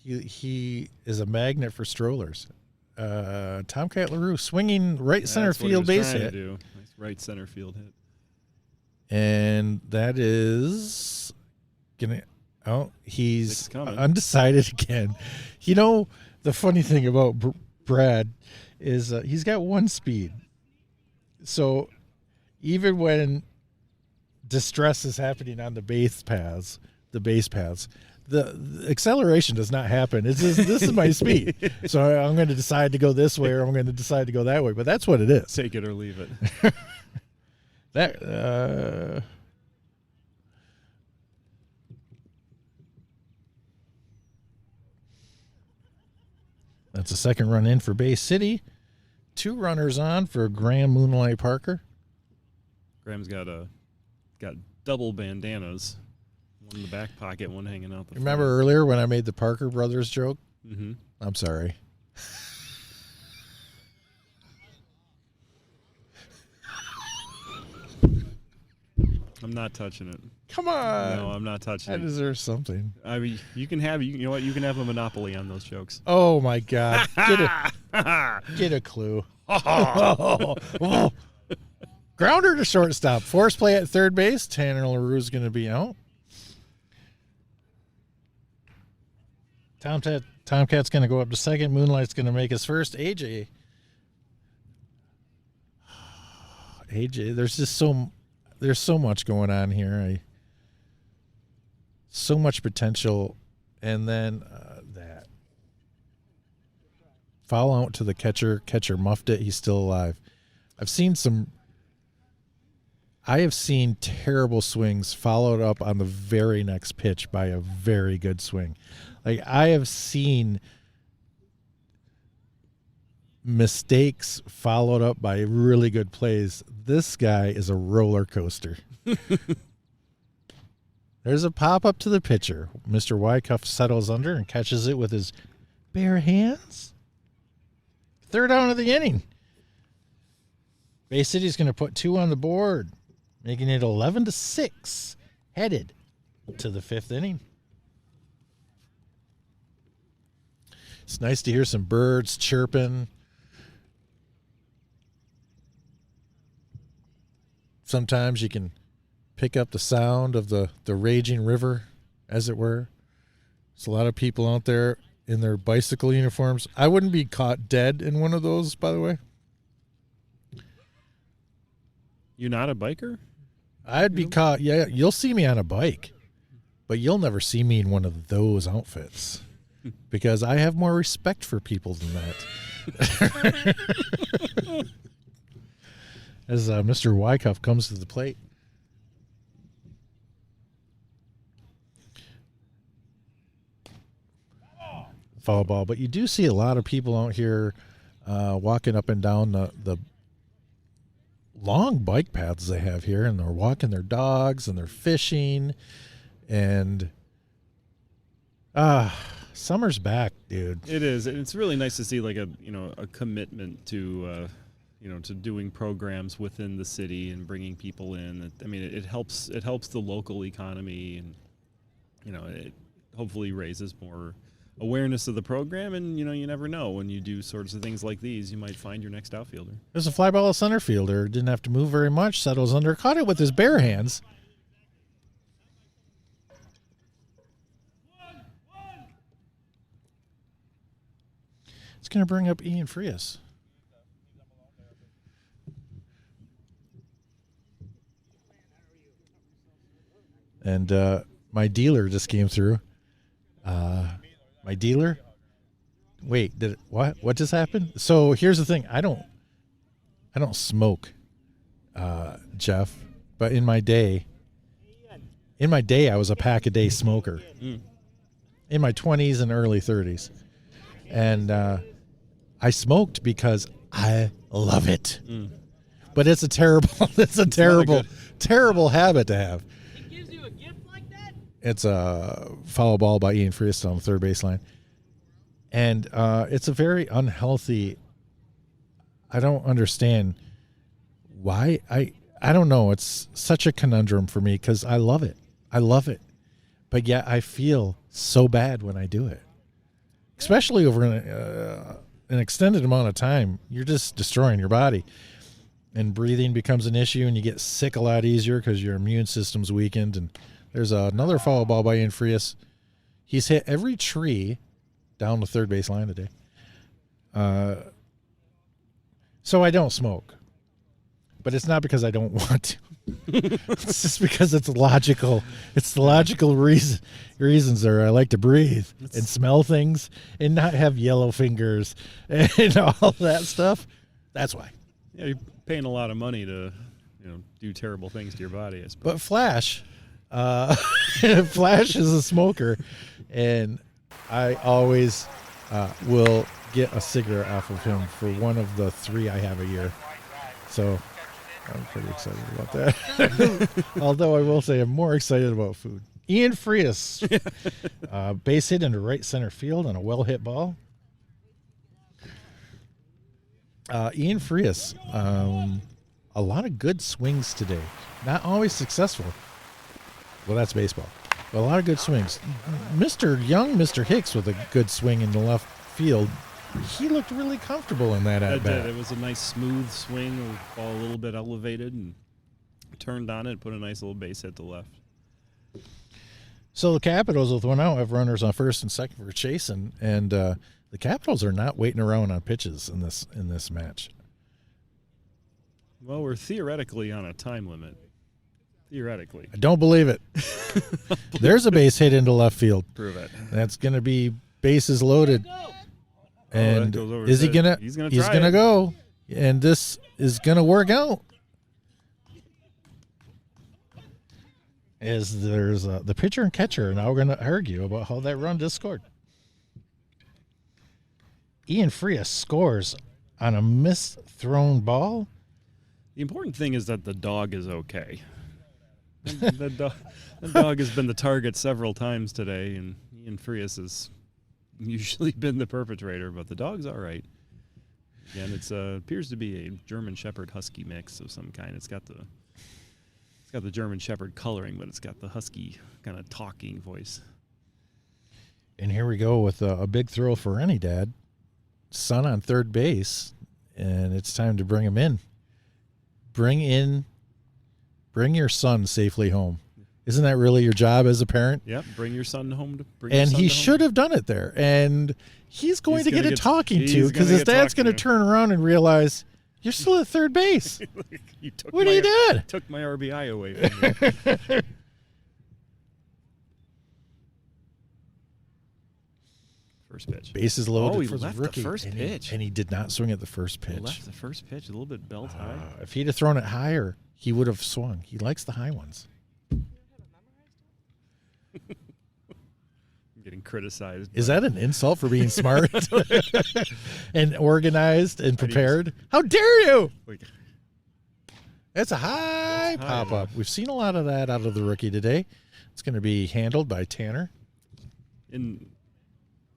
He is a magnet for strollers. Tomcat LaRue swinging right center field base hit. Nice right center field hit. And that is gonna. Oh, he's coming. Undecided again. You know, the funny thing about Brad is he's got 1 speed. So even when distress is happening on the base paths, the acceleration does not happen. It's just, this is my speed. So I'm going to decide to go this way or I'm going to decide to go that way. But that's what it is. Take it or leave it. That's a second run in for Bay City. 2 runners on for Graham Moonlight Parker. Graham's got double bandanas. One in the back pocket, one hanging out the Remember front. earlier when I made the Parker brothers joke? Mm-hmm. I'm sorry. I'm not touching it. Come on. No, I'm not touching I it. deserve something. I mean, you know what? You can have a monopoly on those jokes. Oh, my God. Get a clue. Oh. Grounder to shortstop. Force play at third base. Tanner LaRue's going to be out. Tomcat's going to go up to second. Moonlight's going to make his first. AJ, there's so much going on here. So much potential. And then that. Foul out to the catcher. Catcher muffed it. He's still alive. I have seen terrible swings followed up on the very next pitch by a very good swing. Like, I have seen mistakes followed up by really good plays. This guy is a roller coaster. There's a pop-up to the pitcher. Mr. Wycuff settles under and catches it with his bare hands. Third out of the inning. Bay City's going to put 2 on the board, making it 11-6, headed to the 5th inning. It's nice to hear some birds chirping. Sometimes you can pick up the sound of the raging river, as it were. There's a lot of people out there in their bicycle uniforms. I wouldn't be caught dead in one of those, by the way. You're not a biker? I'd be caught. Yeah, you'll see me on a bike, but you'll never see me in one of those outfits because I have more respect for people than that. As Mr. Wycuff comes to the plate. Foul ball, but you do see a lot of people out here walking up and down the long bike paths they have here, and they're walking their dogs and they're fishing, and summer's back, dude. It is. It's really nice to see like a commitment to to doing programs within the city and bringing people in. I mean, it helps the local economy, and it hopefully raises more awareness of the program, and you never know, when you do sorts of things like these, you might find your next outfielder. There's a fly ball at center fielder. Didn't have to move very much. Settles under. Caught it with his bare hands. It's going to bring up Ian Frias. And my dealer just came through. My dealer? Wait, what just happened? So here's the thing. I don't smoke, Jeff, but in my day I was a pack a day smoker. In my 20s and early 30s. And I smoked because I love it. But it's a terrible habit to have. It gives you a gift like that? It's a foul ball by Ian Frias on the third baseline. And it's a very unhealthy. I don't understand why. I don't know. It's such a conundrum for me because I love it. But yet I feel so bad when I do it. Especially over an extended amount of time. You're just destroying your body. And breathing becomes an issue, and you get sick a lot easier because your immune system's weakened. And there's another foul ball by Ian Frias. He's hit every tree down the third base line today. So I don't smoke. But it's not because I don't want to. It's just because it's logical. It's the logical reasons are I like to breathe and smell things and not have yellow fingers and all that stuff. That's why. Yeah, you're paying a lot of money to do terrible things to your body, I suppose. But Flash is a smoker, and I always will get a cigarette off of him for one of the 3 I have a year. So I'm pretty excited about that. Although I will say I'm more excited about food. Ian Frias, base hit into right center field on a well-hit ball. Ian Frias, a lot of good swings today. Not always successful. Well, that's baseball. But a lot of good swings. Mr. Hicks with a good swing in the left field. He looked really comfortable in that at bat. It was a nice smooth swing, with the ball a little bit elevated, and turned on it, put a nice little base hit to left. So the Capitals with one out have runners on first and second for chasing, and the Capitals are not waiting around on pitches in this match. Well, we're theoretically on a time limit. Theoretically. I don't believe it. There's a base hit into left field. Prove it. That's going to be bases loaded. And is he gonna? He's gonna go, and this is gonna work out. There's the pitcher and catcher now we're gonna argue about how that run just scored. Ian Frias scores on a missed-thrown ball. The important thing is that the dog is okay. The dog has been the target several times today, and Ian Frias has usually been the perpetrator, but the dog's all right. Yeah, and it appears to be a German Shepherd Husky mix of some kind. It's got the German Shepherd coloring, but it's got the Husky kind of talking voice. And here we go with a big throw for any dad. Son on third base, and it's time to bring him in. Bring your son safely home. Isn't that really your job as a parent? Yep, bring your son home. And he should have done it there. And he's going to get a talking to because his dad's going to turn around and realize, you're still at third base. What are you doing? Took my RBI away from me. First pitch. Bases loaded he for the left rookie. the first pitch. And he did not swing at the first pitch. He left the first pitch a little bit belt high. If he'd have thrown it higher, he would have swung. He likes the high ones. I'm getting criticized. Is that an insult for being smart and organized and prepared? How dare you? That's a high pop-up. We've seen a lot of that out of the rookie today. It's going to be handled by Tanner.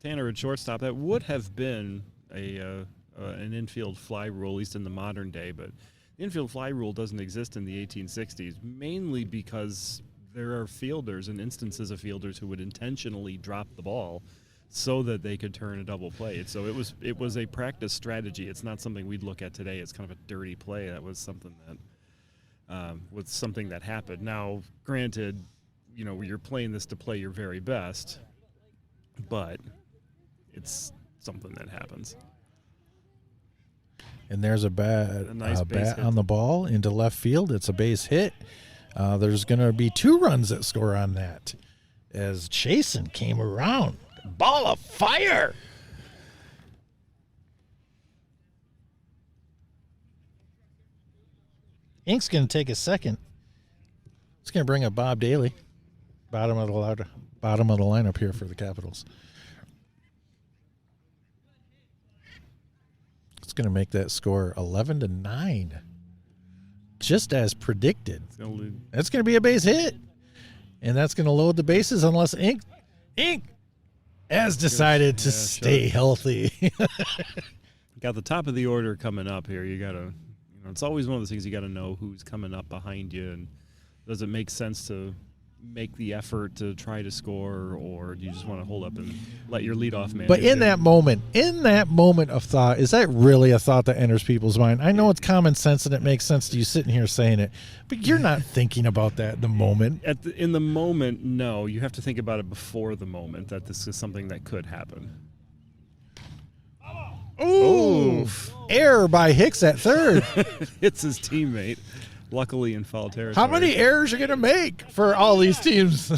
Tanner at shortstop, that would have been an infield fly rule, at least in the modern day, but the infield fly rule doesn't exist in the 1860s, mainly because there are fielders and instances of fielders who would intentionally drop the ball so that they could turn a double play. So it was a practice strategy. It's not something we'd look at today. It's kind of a dirty play. That was something that happened. Now, granted, you're playing this to play your very best, but it's something that happens. And there's a nice bat on the ball into left field. It's a base hit. There's going to be 2 runs that score on that as Chasen came around. Ball of fire. Ink's going to take a second. It's going to bring up Bob Daly, bottom of the lineup here for the Capitals. It's going to make that score 11-9, just as predicted. That's going to be a base hit, and that's going to load the bases unless Ink has decided to stay healthy. Got the top of the order coming up here. You got to, it's always one of those things you got to know who's coming up behind you, and does it make sense to make the effort to try to score, or do you just want to hold up and let your leadoff man? But in that moment of thought, is that really a thought that enters people's mind? I know it's common sense and it makes sense to you sitting here saying it, but you're not thinking about that in the moment. In the moment, no. You have to think about it before the moment, that this is something that could happen. Ooh. Error by Hicks at third. Hits his teammate. Luckily in foul territory. How many errors are you going to make for all these teams?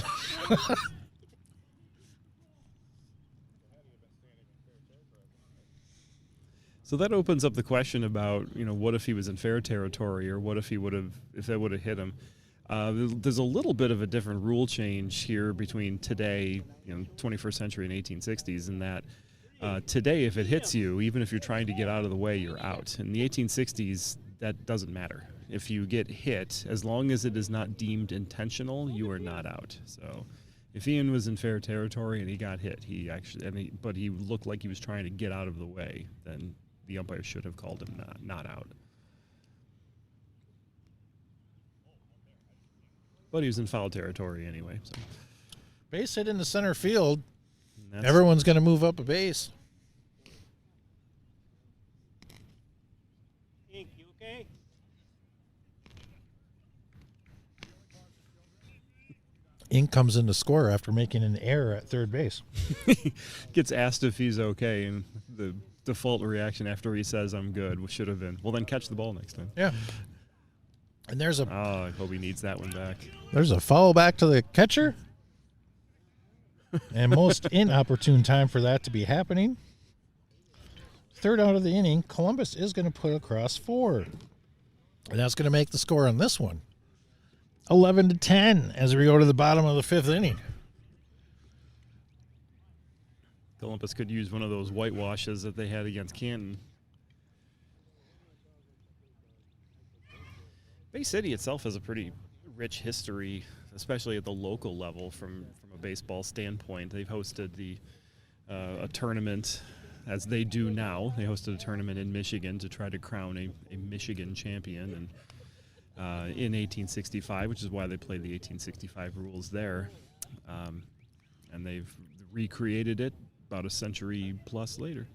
So that opens up the question about, what if he was in fair territory, or what if if that would have hit him? There's a little bit of a different rule change here between today, 21st century and 1860s, in that today, if it hits you, even if you're trying to get out of the way, you're out. In the 1860s, that doesn't matter. If you get hit, as long as it is not deemed intentional, you are not out. So if Ian was in fair territory and he got hit, but he looked like he was trying to get out of the way, then the umpire should have called him not out. But he was in foul territory anyway. So. Base hit in the center field. Everyone's going to move up a base. Ink, you okay? Ink comes in to score after making an error at third base. Gets asked if he's okay, and the default reaction after he says I'm good should have been, well, then catch the ball next time. Yeah. And there's I hope he needs that one back. There's a foul back to the catcher. And most inopportune time for that to be happening. Third out of the inning, Columbus is going to put across 4. And that's going to make the score on this one 11-10 as we go to the bottom of the 5th inning. Columbus could use one of those whitewashes that they had against Canton. Bay City itself has a pretty rich history, especially at the local level from a baseball standpoint. They've hosted a tournament as they do now. They hosted a tournament in Michigan to try to crown a Michigan champion, and in 1865, which is why they played the 1865 rules there. And they've recreated it about a century plus later.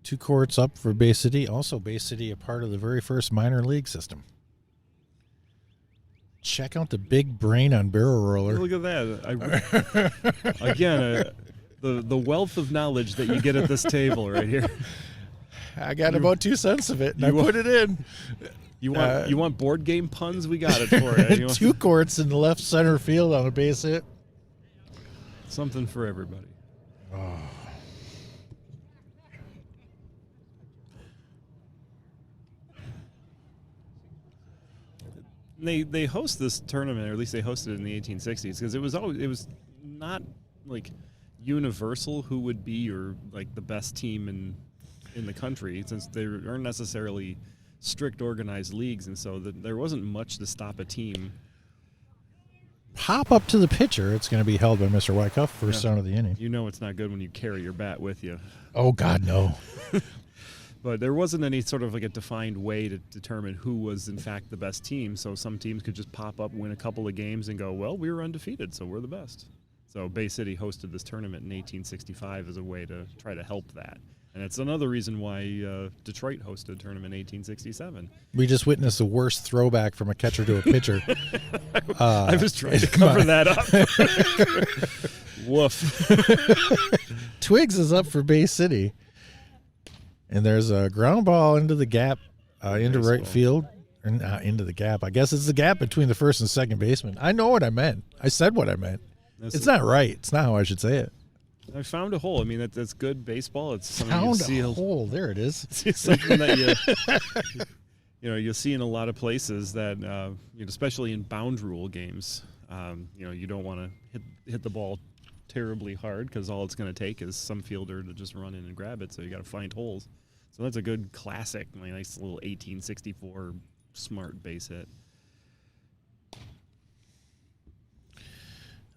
2 courts up for Bay City. Also, Bay City, a part of the very first minor league system. Check out the big brain on barrel roller. Look at that. Again, the wealth of knowledge that you get at this table right here. I got about 2 cents of it, and I put it in. You want board game puns? We got it for you. 2 courts in the left center field on a base hit. Something for everybody. Oh. They host this tournament, or at least they hosted it in the 1860s, because it was not like universal who would be your like the best team in the country, since they aren't necessarily strict organized leagues, and so there wasn't much to stop a team. Hop up to the pitcher. It's going to be held by Mr. Wyckoff, first down of the inning. You know it's not good when you carry your bat with you. Oh, God, no. But there wasn't any sort of like a defined way to determine who was in fact the best team. So some teams could just pop up, win a couple of games, and go, well, we were undefeated, so we're the best. So Bay City hosted this tournament in 1865 as a way to try to help that. And it's another reason why Detroit hosted a tournament in 1867. We just witnessed the worst throwback from a catcher to a pitcher. I was trying to cover that up. Woof. Twigs is up for Bay City. And there's a ground ball into the gap, into right field. Or not into the gap. I guess it's the gap between the first and second baseman. I know what I meant. I said what I meant. It's not right. It's not how I should say it. I found a hole. I mean, that's good baseball. It's something Found you see a hole. There it is. It's something that you'll see in a lot of places that, especially in bound rule games, you don't want to hit the ball terribly hard, because all it's going to take is some fielder to just run in and grab it. So you got to find holes. So that's a good classic, nice little 1864 smart base hit.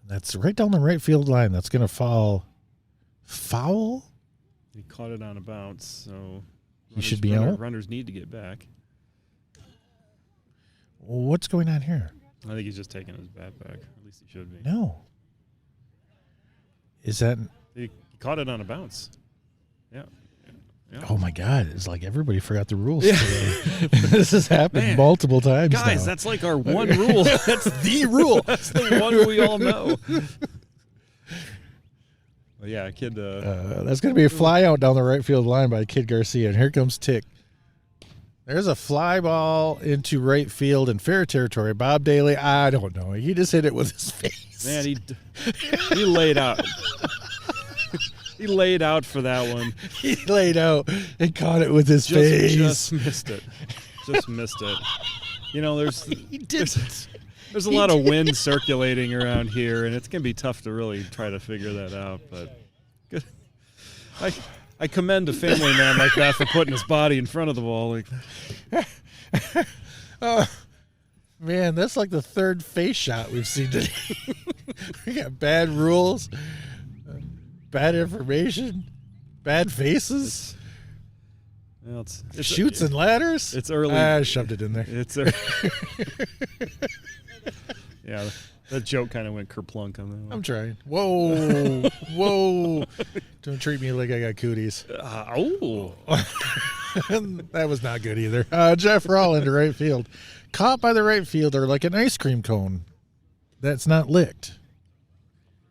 That's right down the right field line. That's going to fall foul. He caught it on a bounce, so he should be out. Runners need to get back. What's going on here? I think he's just taking his bat back. At least he should be. No. Is that? He caught it on a bounce. Yeah. Oh my God! It's like everybody forgot the rules today. This has happened multiple times. Guys, now. That's like our one rule. That's the rule. That's the one we all know. Well, yeah, kid. That's going to be a fly out down the right field line by Kid Garcia, and here comes Tick. There's a fly ball into right field in fair territory. Bob Daly, I don't know. He just hit it with his face. Man, he laid out. He laid out for that one. He laid out and caught it with his face. Just missed it. Just missed it. There's a lot of wind circulating around here, and it's going to be tough to really try to figure that out. But good. I commend a family man like that for putting his body in front of the ball like that. Oh, man, that's like the third face shot we've seen today. We got bad rules. Bad information, bad faces, it's shoots and ladders. It's early. I shoved it in there. It's yeah, that joke kind of went kerplunk on that one. I'm trying. Whoa, whoa! Don't treat me like I got cooties. That was not good either. Jeff Rawl into right field, caught by the right fielder like an ice cream cone that's not licked.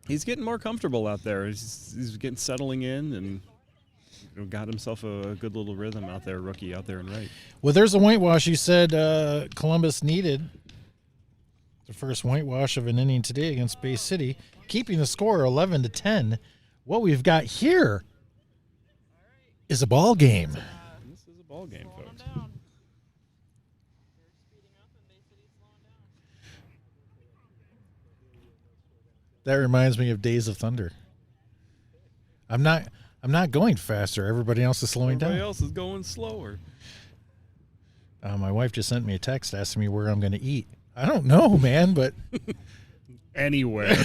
He's getting more comfortable out there. He's getting settling in and got himself a good little rhythm out there, rookie out there in right. Well, there's a whitewash. You said Columbus needed the first whitewash of an inning today against Bay City, keeping the score 11-10. What we've got here is a ball game. This is a ball game, folks. That reminds me of Days of Thunder. I'm not going faster. Everybody else is slowing down. Everybody else is going slower. My wife just sent me a text asking me where I'm going to eat. I don't know, man, but Anywhere.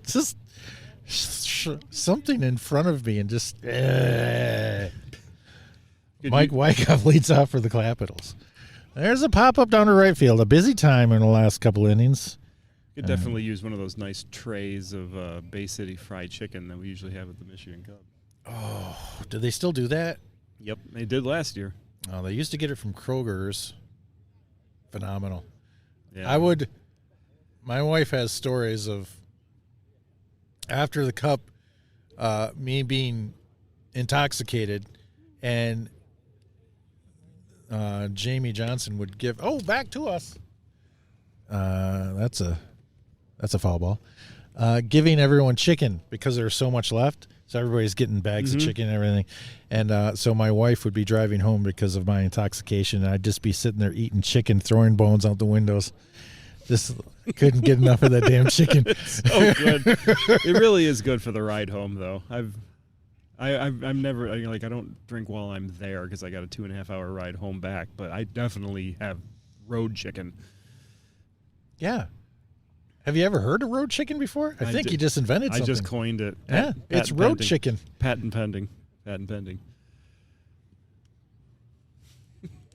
just push something in front of me and just Mike Wyckoff leads off for the Capitals. There's a pop-up down to right field. A busy time in the last couple innings. Could definitely use one of those nice trays of Bay City fried chicken that we usually have at the Michigan Cup. Oh, do they still do that? Yep, they did last year. Oh, they used to get it from Kroger's. Phenomenal. Yeah. My wife has stories of after the Cup, me being intoxicated, and Jamie Johnson would give. Oh, back to us. That's a foul ball. Giving everyone chicken because there's so much left. So everybody's getting bags of chicken and everything. And so my wife would be driving home because of my intoxication, and I'd just be sitting there eating chicken, throwing bones out the windows. Just couldn't get enough of that damn chicken. It's so good. It really is good for the ride home, though. I'm never I don't drink while I'm there because I got a 2.5 hour ride home back, but I definitely have road chicken. Yeah. Have you ever heard of road chicken before? I think you just invented something. I just coined it. Yeah, it's road chicken. Patent pending. Patent pending.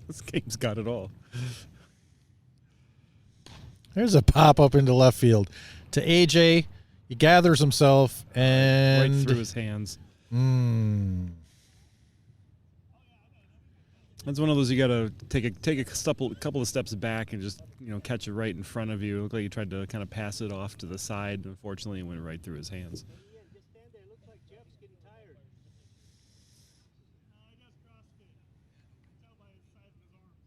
This game's got it all. There's a pop-up into left field to AJ. He gathers himself and... Right through his hands. That's one of those you got to take a couple of steps back and just catch it right in front of you. It looked like you tried to kind of pass it off to the side. Unfortunately, it went right through his hands. Just stand there. Looks like Jeff's getting tired. I just CrossFit. Tell by his size of his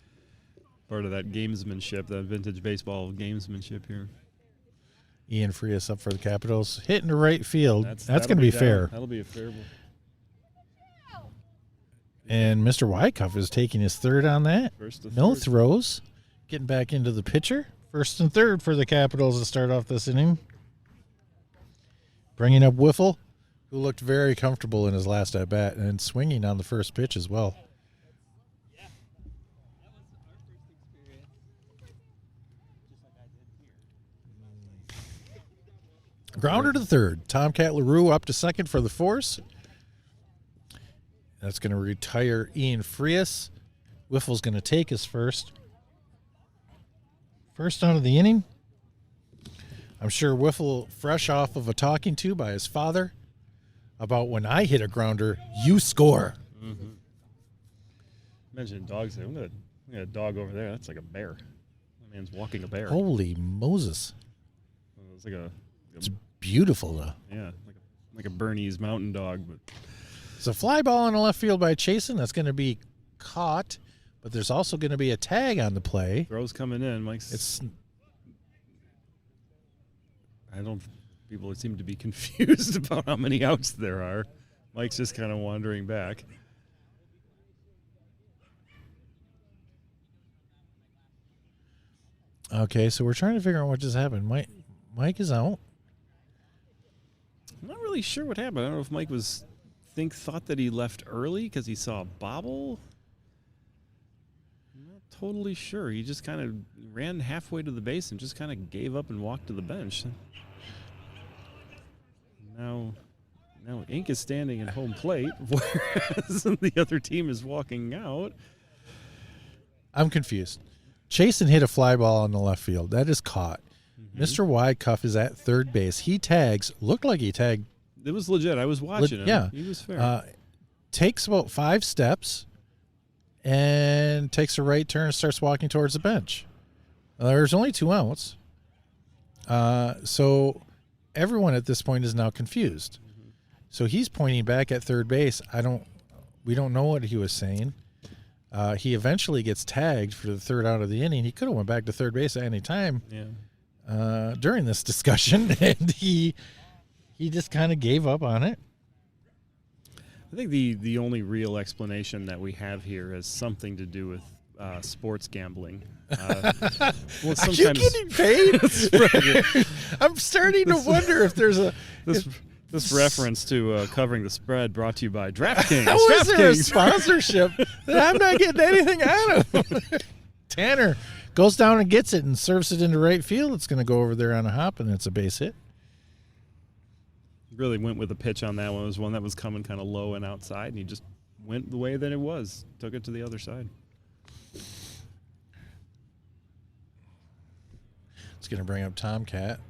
arms. Part of that gamesmanship, that vintage baseball gamesmanship here. Ian Frias up for the Capitals. Hitting to right field. That's going to be down. fair. That'll be a fair ball. And Mr. Wyckoff is taking his third on that. No throws. Getting back into the pitcher. First and third for the Capitals to start off this inning. Bringing up Wiffle, who looked very comfortable in his last at-bat and swinging on the first pitch as well. Grounder to third. Tomcat LaRue up to second for the force. That's going to retire Ian Frias. Wiffle's going to take his first. First out of the inning. I'm sure Wiffle, fresh off of a talking to by his father about when I hit a grounder, you score. Mm-hmm. Mentioned dogs there. We got a dog over there. That's like a bear. That man's walking a bear. Holy Moses. It's like a It's beautiful, though. Yeah, like a Bernese mountain dog. But it's a fly ball in the left field by Chasen. That's going to be caught, but there's also going to be a tag on the play. Throw's coming in. People seem to be confused about how many outs there are. Mike's just kind of wandering back. Okay, so we're trying to figure out what just happened. Mike is out. I'm not really sure what happened. I don't know if Mike thought that he left early because he saw a bobble. I'm not totally sure. He just kind of ran halfway to the base and just kind of gave up and walked to the bench. Now Inc. is standing at home plate, whereas the other team is walking out. I'm confused. Chasen hit a fly ball on the left field. That is caught. Mm-hmm. Mr. Wyckoff is at third base. He tags. Looked like he tagged. It was legit. I was watching him. Yeah. He was fair. Takes about 5 steps and takes a right turn and starts walking towards the bench. There's only 2 outs. So everyone at this point is now confused. Mm-hmm. So he's pointing back at third base. We don't know what he was saying. He eventually gets tagged for the third out of the inning. He could have went back to third base at any time during this discussion, and he just kind of gave up on it. I think the only real explanation that we have here has something to do with sports gambling. Are you getting paid? I'm starting to wonder if there's This reference to covering the spread brought to you by DraftKings. How is there a sponsorship that I'm not getting anything out of? Tanner goes down and gets it and serves it into right field. It's going to go over there on a hop, and it's a base hit. Really went with a pitch on that one. It was one that was coming kind of low and outside, and he just went the way that it was. Took it to the other side. It's going to bring up Tomcat.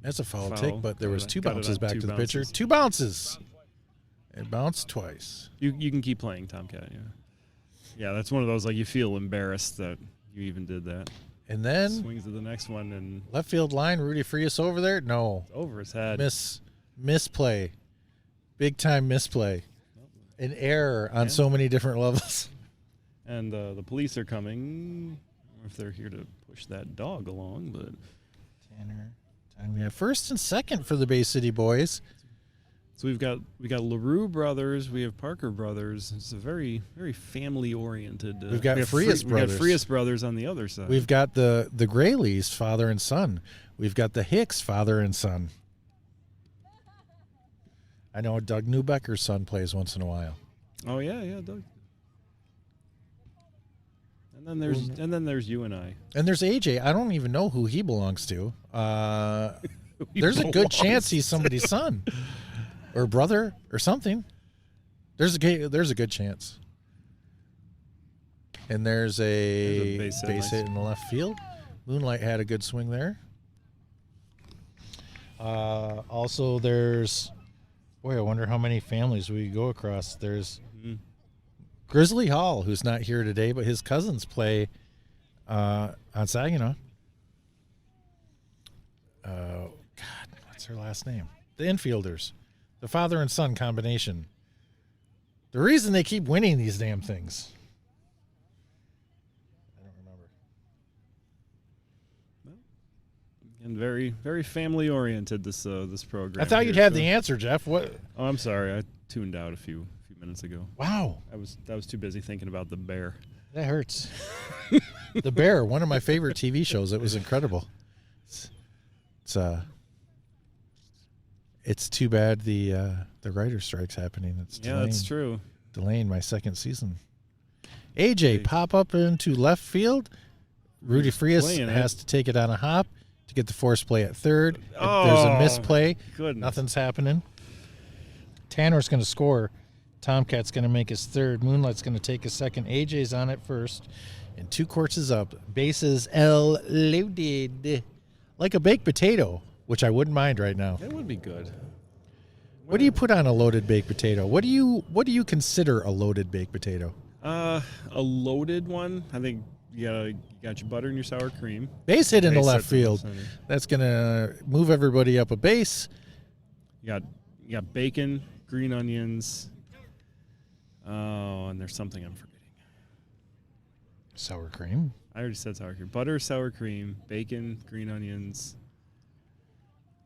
That's a foul tick, but there was two Got it bounces on back two to the pitcher. bounces. 2 bounces. It bounced twice. You can keep playing Tomcat, yeah. Yeah, that's one of those, like, you feel embarrassed that you even did that. And then Swings to the next one, and left field line, Rudy Frias over there. No. it's over his head. Misplay. Big time misplay. An error on so many different levels. And the police are coming. I don't know if they're here to push that dog along, but Tanner. We have first and second for the Bay City boys. so we got LaRue brothers, we have Parker brothers. It's a very, very family oriented. We've got Frias We brothers. got Frias brothers on the other side. We've got the Grayleys, father and son. We've got the Hicks, father and son. I know Doug Newbecker's son plays once in a while. Oh yeah, Doug. And then there's you and I. And there's AJ. I don't even know who he belongs to. There's a good chance he's somebody's son or brother or something. There's a good chance. And there's a base hit, base nice. hit in the left field. Moonlight had a good swing there. Also, there's, I wonder how many families we go across. There's Grizzly Hall, who's not here today, but his cousins play on Saginaw. God, what's her last name? The infielders. The father and son combination. The reason they keep winning these damn things. I don't remember. And very, very family oriented this program. I thought you'd have the answer, Jeff. What? Oh, I'm sorry. I tuned out a few minutes ago. Wow. I was too busy thinking about the bear. That hurts. The Bear, one of my favorite TV shows. It was incredible. It's too bad the writer strike's happening. It's Yeah, that's true. delaying my second season. AJ pop up into left field. Rudy Frias playing it. has to take it on a hop to get the force play at third. If there's a misplay. Goodness. Nothing's happening. Tanner's going to score. Tomcat's going to make his third. Moonlight's going to take his second. AJ's on it first. And 2 courses up. Bases loaded. Like a baked potato, which I wouldn't mind right now. That would be good. What do you put on a loaded baked potato? What do you consider a loaded baked potato? A loaded one. I think you got your butter and your sour cream. Base hit in the Base left hit in the field. center. That's going to move everybody up a base. You got bacon, green onions. Oh, and there's something I'm forgetting. Sour cream. I already said sour cream. Butter, sour cream, bacon, green onions.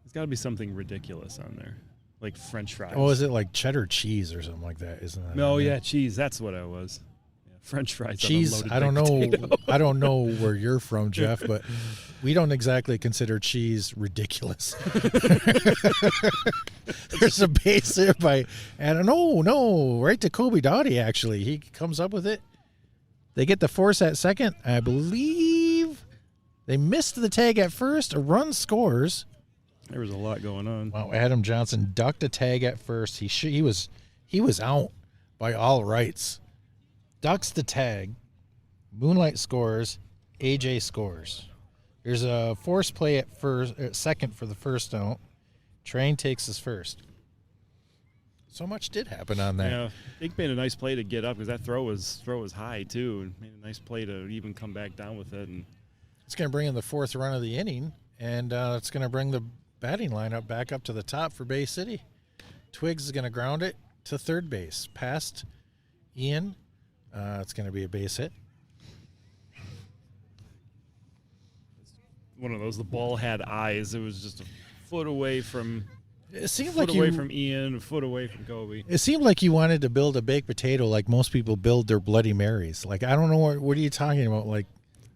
There's got to be something ridiculous on there, like French fries. Oh, is it like cheddar cheese or something like that? Isn't that? No, on there? yeah, cheese. That's what I was. Yeah, French fries. Cheese. On a I don't loaded know. baked potato. I don't know where you're from, Jeff, but we don't exactly consider cheese ridiculous. There's a base hit by, and no, right to Kobe Doughty. Actually, he comes up with it. They get the force at second. I believe they missed the tag at first. A run scores. There was a lot going on. Wow, Adam Johnson ducked a tag at first. He was out by all rights. Ducks the tag. Moonlight scores. AJ scores. There's a force play at second for the first out. Train takes his first. So much did happen on that. Yeah, Dink made a nice play to get up because that throw was high too, and made a nice play to even come back down with it. And It's going to bring in the 4th run of the inning, and it's going to bring the batting lineup back up to the top for Bay City. Twiggs is going to ground it to third base, past Ian. It's going to be a base hit. one of those, the ball had eyes. It was just a foot away from. It seemed Foot like away you. from Ian, a foot away from Kobe. It seemed like you wanted to build a baked potato like most people build their Bloody Marys. Like, I don't know what are you talking about? Like,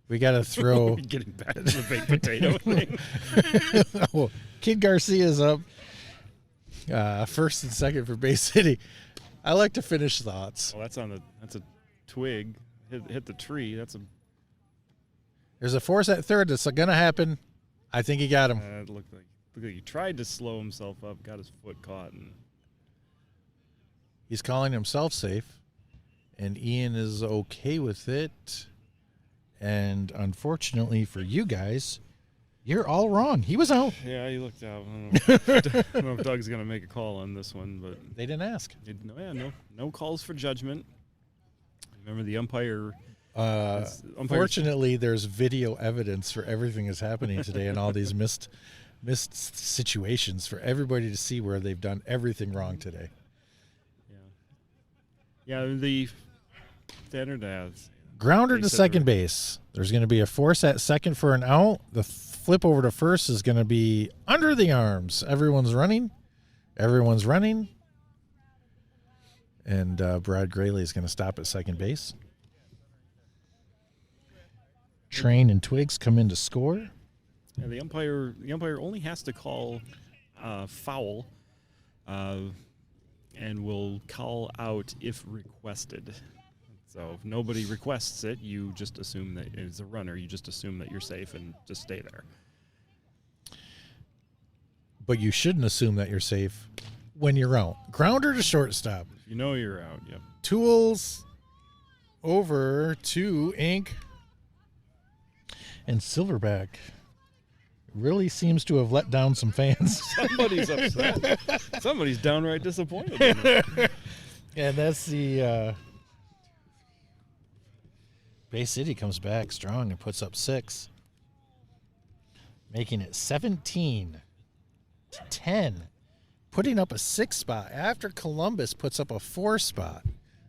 we got to throw. Getting back to the baked potato thing. Oh, Kid Garcia's up. First and second for Bay City. I like to finish thoughts. Well, that's a twig. hit the tree. That's a There's a force at third that's going to happen. I think he got him. it looked like he tried to slow himself up, got his foot caught, and He's calling himself safe, and Ian is okay with it. And unfortunately for you guys, you're all wrong. He was out. yeah, he looked out. I don't know if Doug's gonna make a call on this one, but They didn't ask. no calls for judgment. Remember the umpire. Fortunately, there's video evidence for everything that's happening today and all these missed situations for everybody to see where they've done everything wrong today. Yeah, the standard ads. Grounder They to said second they're- base. There's going to be a force at second for an out. The flip over to first is going to be under the arms. Everyone's running. And Brad Grayley is going to stop at second base. Train and Twigs come in to score. Yeah, the umpire only has to call foul, and will call out if requested. So if nobody requests it, you just assume that it's a runner. You just assume that you're safe and just stay there. But you shouldn't assume that you're safe when you're out. Grounder to shortstop. If you know you're out. Yep. Tools over to Ink. And Silverback really seems to have let down some fans. Somebody's upset. Somebody's downright disappointed. In it. And that's the Bay City comes back strong and puts up 6, making it 17-10, putting up a 6 spot after Columbus puts up a 4 spot.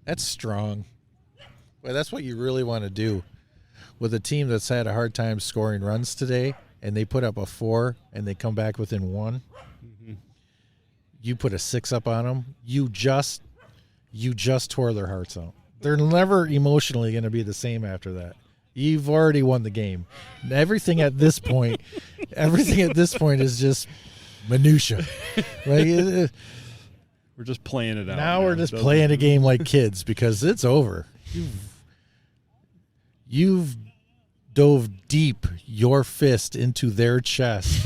That's strong. Well, that's what you really want to do with a team that's had a hard time scoring runs today, and they put up a 4 and they come back within 1. Mm-hmm. You put a 6 up on them. You just tore their hearts out. They're never emotionally going to be the same after that. You've already won the game. Everything at this point is just minutia. Right? We're just playing it out. Now we're just playing a game like kids because it's over. You've dove deep your fist into their chest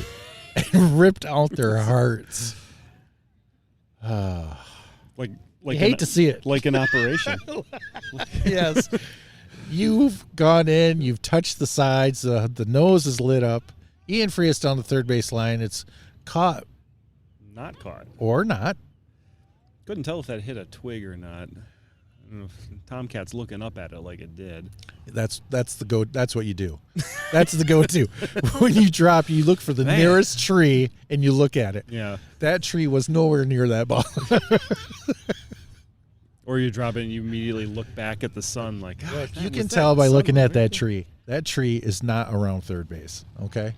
and ripped out their hearts. like I hate to see it. like an operation. Yes. You've gone in, you've touched the sides, the nose is lit up. Ian Frias down the third base line. It's caught Not caught. or not. Couldn't tell if that hit a twig or not. I don't know if Tomcat's looking up at it like it did. That's the go. That's what you do. That's the go-to. When you drop, you look for the Man. nearest tree and you look at it. Yeah. That tree was nowhere near that ball. Or you drop it and you immediately look back at the sun like, "God, Look, man, you was can that tell by sun looking at right that there?" tree. That tree is not around third base, okay?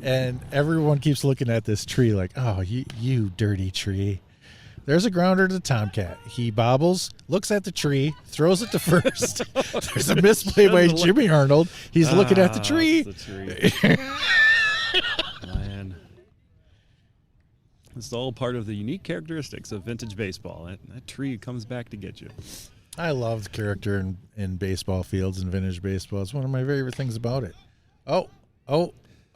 And everyone keeps looking at this tree like, oh, you dirty tree. There's a grounder to Tomcat. He bobbles, looks at the tree, throws it to first. There's a misplay by Jimmy Arnold. He's looking at the tree. It's the tree. Man. It's all part of the unique characteristics of vintage baseball. That tree comes back to get you. I love the character in baseball fields and vintage baseball. It's one of my favorite things about it. Oh. That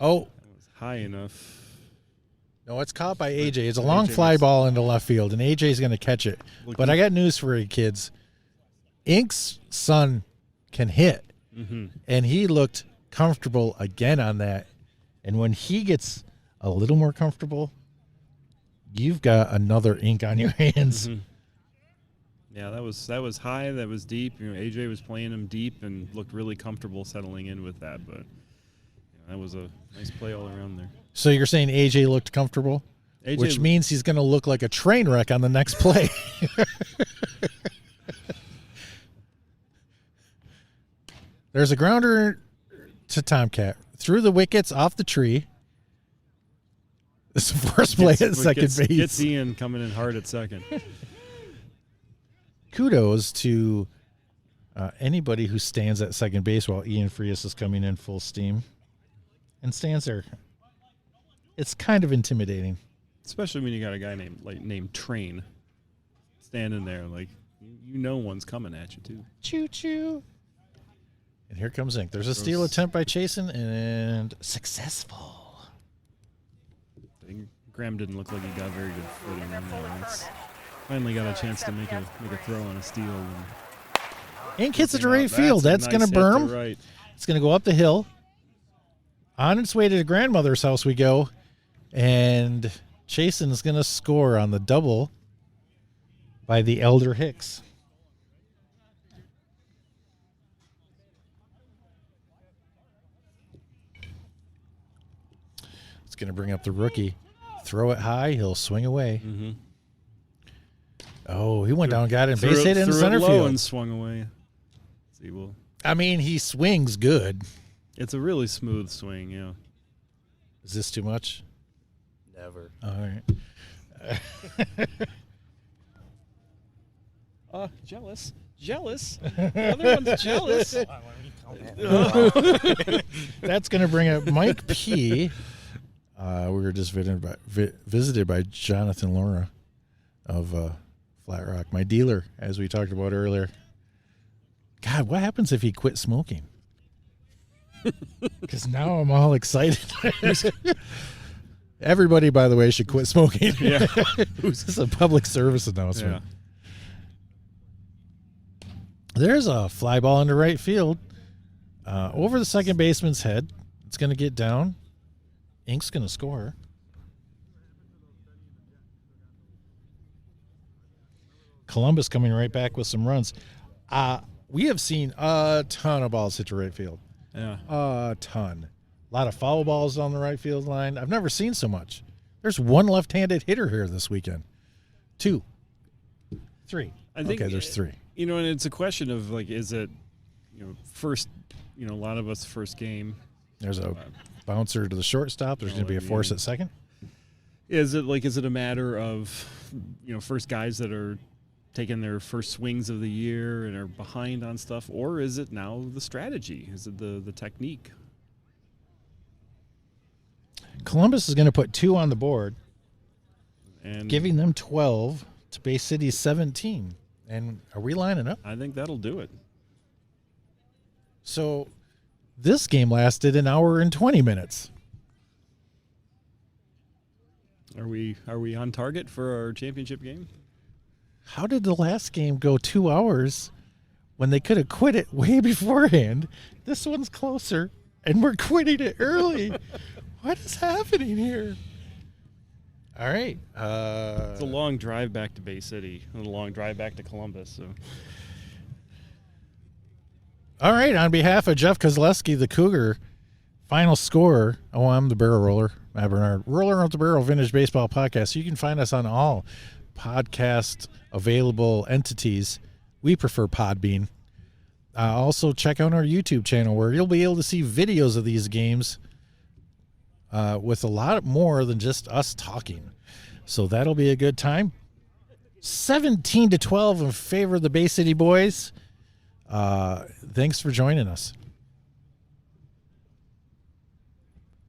was high enough. No, it's caught by AJ. It's a long AJ fly makes- ball into left field, and AJ's going to catch it. Look, But I got news for you kids. Ink's son can hit, and he looked comfortable again on that. And when he gets a little more comfortable, you've got another Ink on your hands. Yeah, that was high. That was deep. You know, AJ was playing him deep and looked really comfortable settling in with that. But that was a nice play all around there. So you're saying AJ looked comfortable, AJ which means he's going to look like a train wreck on the next play. There's a grounder to Tomcat through the wickets off the tree. This is the first play at second base. Gets Ian coming in hard at second. Kudos to anybody who stands at second base while Ian Frias is coming in full steam and stands there. It's kind of intimidating. Especially when you got a guy named Train standing there, like you know one's coming at you too. Choo choo. And here comes Ink. There's a steal attempt by Chasen and successful. Graham didn't look like he got very good footing on that. Finally got a chance to make a throw on a steal. And Ink hits it to right field. That's going to berm. Right. It's going to go up the hill. On its way to the grandmother's house we go. And Chasen is going to score on the double by the elder Hicks. It's going to bring up the rookie. Throw it high. He'll swing away. Mm-hmm. Oh, he went down, got it, base hit in center field, and swung away. See, well, I mean, he swings good. it's a really smooth swing. Yeah. Is this too much? Never. All right. Jealous. The other one's jealous. That's going to bring up Mike P. We were just visited by Jonathan Laura of Flat Rock, my dealer, as we talked about earlier. God, what happens if he quit smoking? Because now I'm all excited. Everybody, by the way, should quit smoking. Yeah. This is a public service announcement. There's a fly ball into right field. Over the second baseman's head. It's going to get down. Ink's going to score. Columbus coming right back with some runs. We have seen a ton of balls hit to right field. Yeah. A ton. A lot of foul balls on the right field line. I've never seen so much. There's one left-handed hitter here this weekend. 2. 3. I think, okay, there's 3. You know, and it's a question of, like, is it, first, a lot of us first game. There's a bouncer to the shortstop. There's going to be a force at second. Is it a matter of, first guys that are taking their first swings of the year and are behind on stuff, or is it now the strategy? Is it the technique? Columbus is going to put 2 on the board, And giving them 12 to Bay City's 17. And are we lining up? I think that'll do it. So this game lasted an hour and 20 minutes. Are we on target for our championship game? How did the last game go 2 hours when they could have quit it way beforehand? This one's closer, and we're quitting it early. What is happening here? All right. It's a long drive back to Bay City and a long drive back to Columbus. So. All right. On behalf of Jeff Kozlowski, the Cougar, final score. Oh, I'm the barrel roller, Matt Bernard. Roller up the Barrel Vintage Baseball Podcast. You can find us on all podcast available entities. We prefer Podbean. Also, check out our YouTube channel where you'll be able to see videos of these games with a lot more than just us talking. So that'll be a good time. 17-12 in favor of the Bay City boys. Thanks for joining us.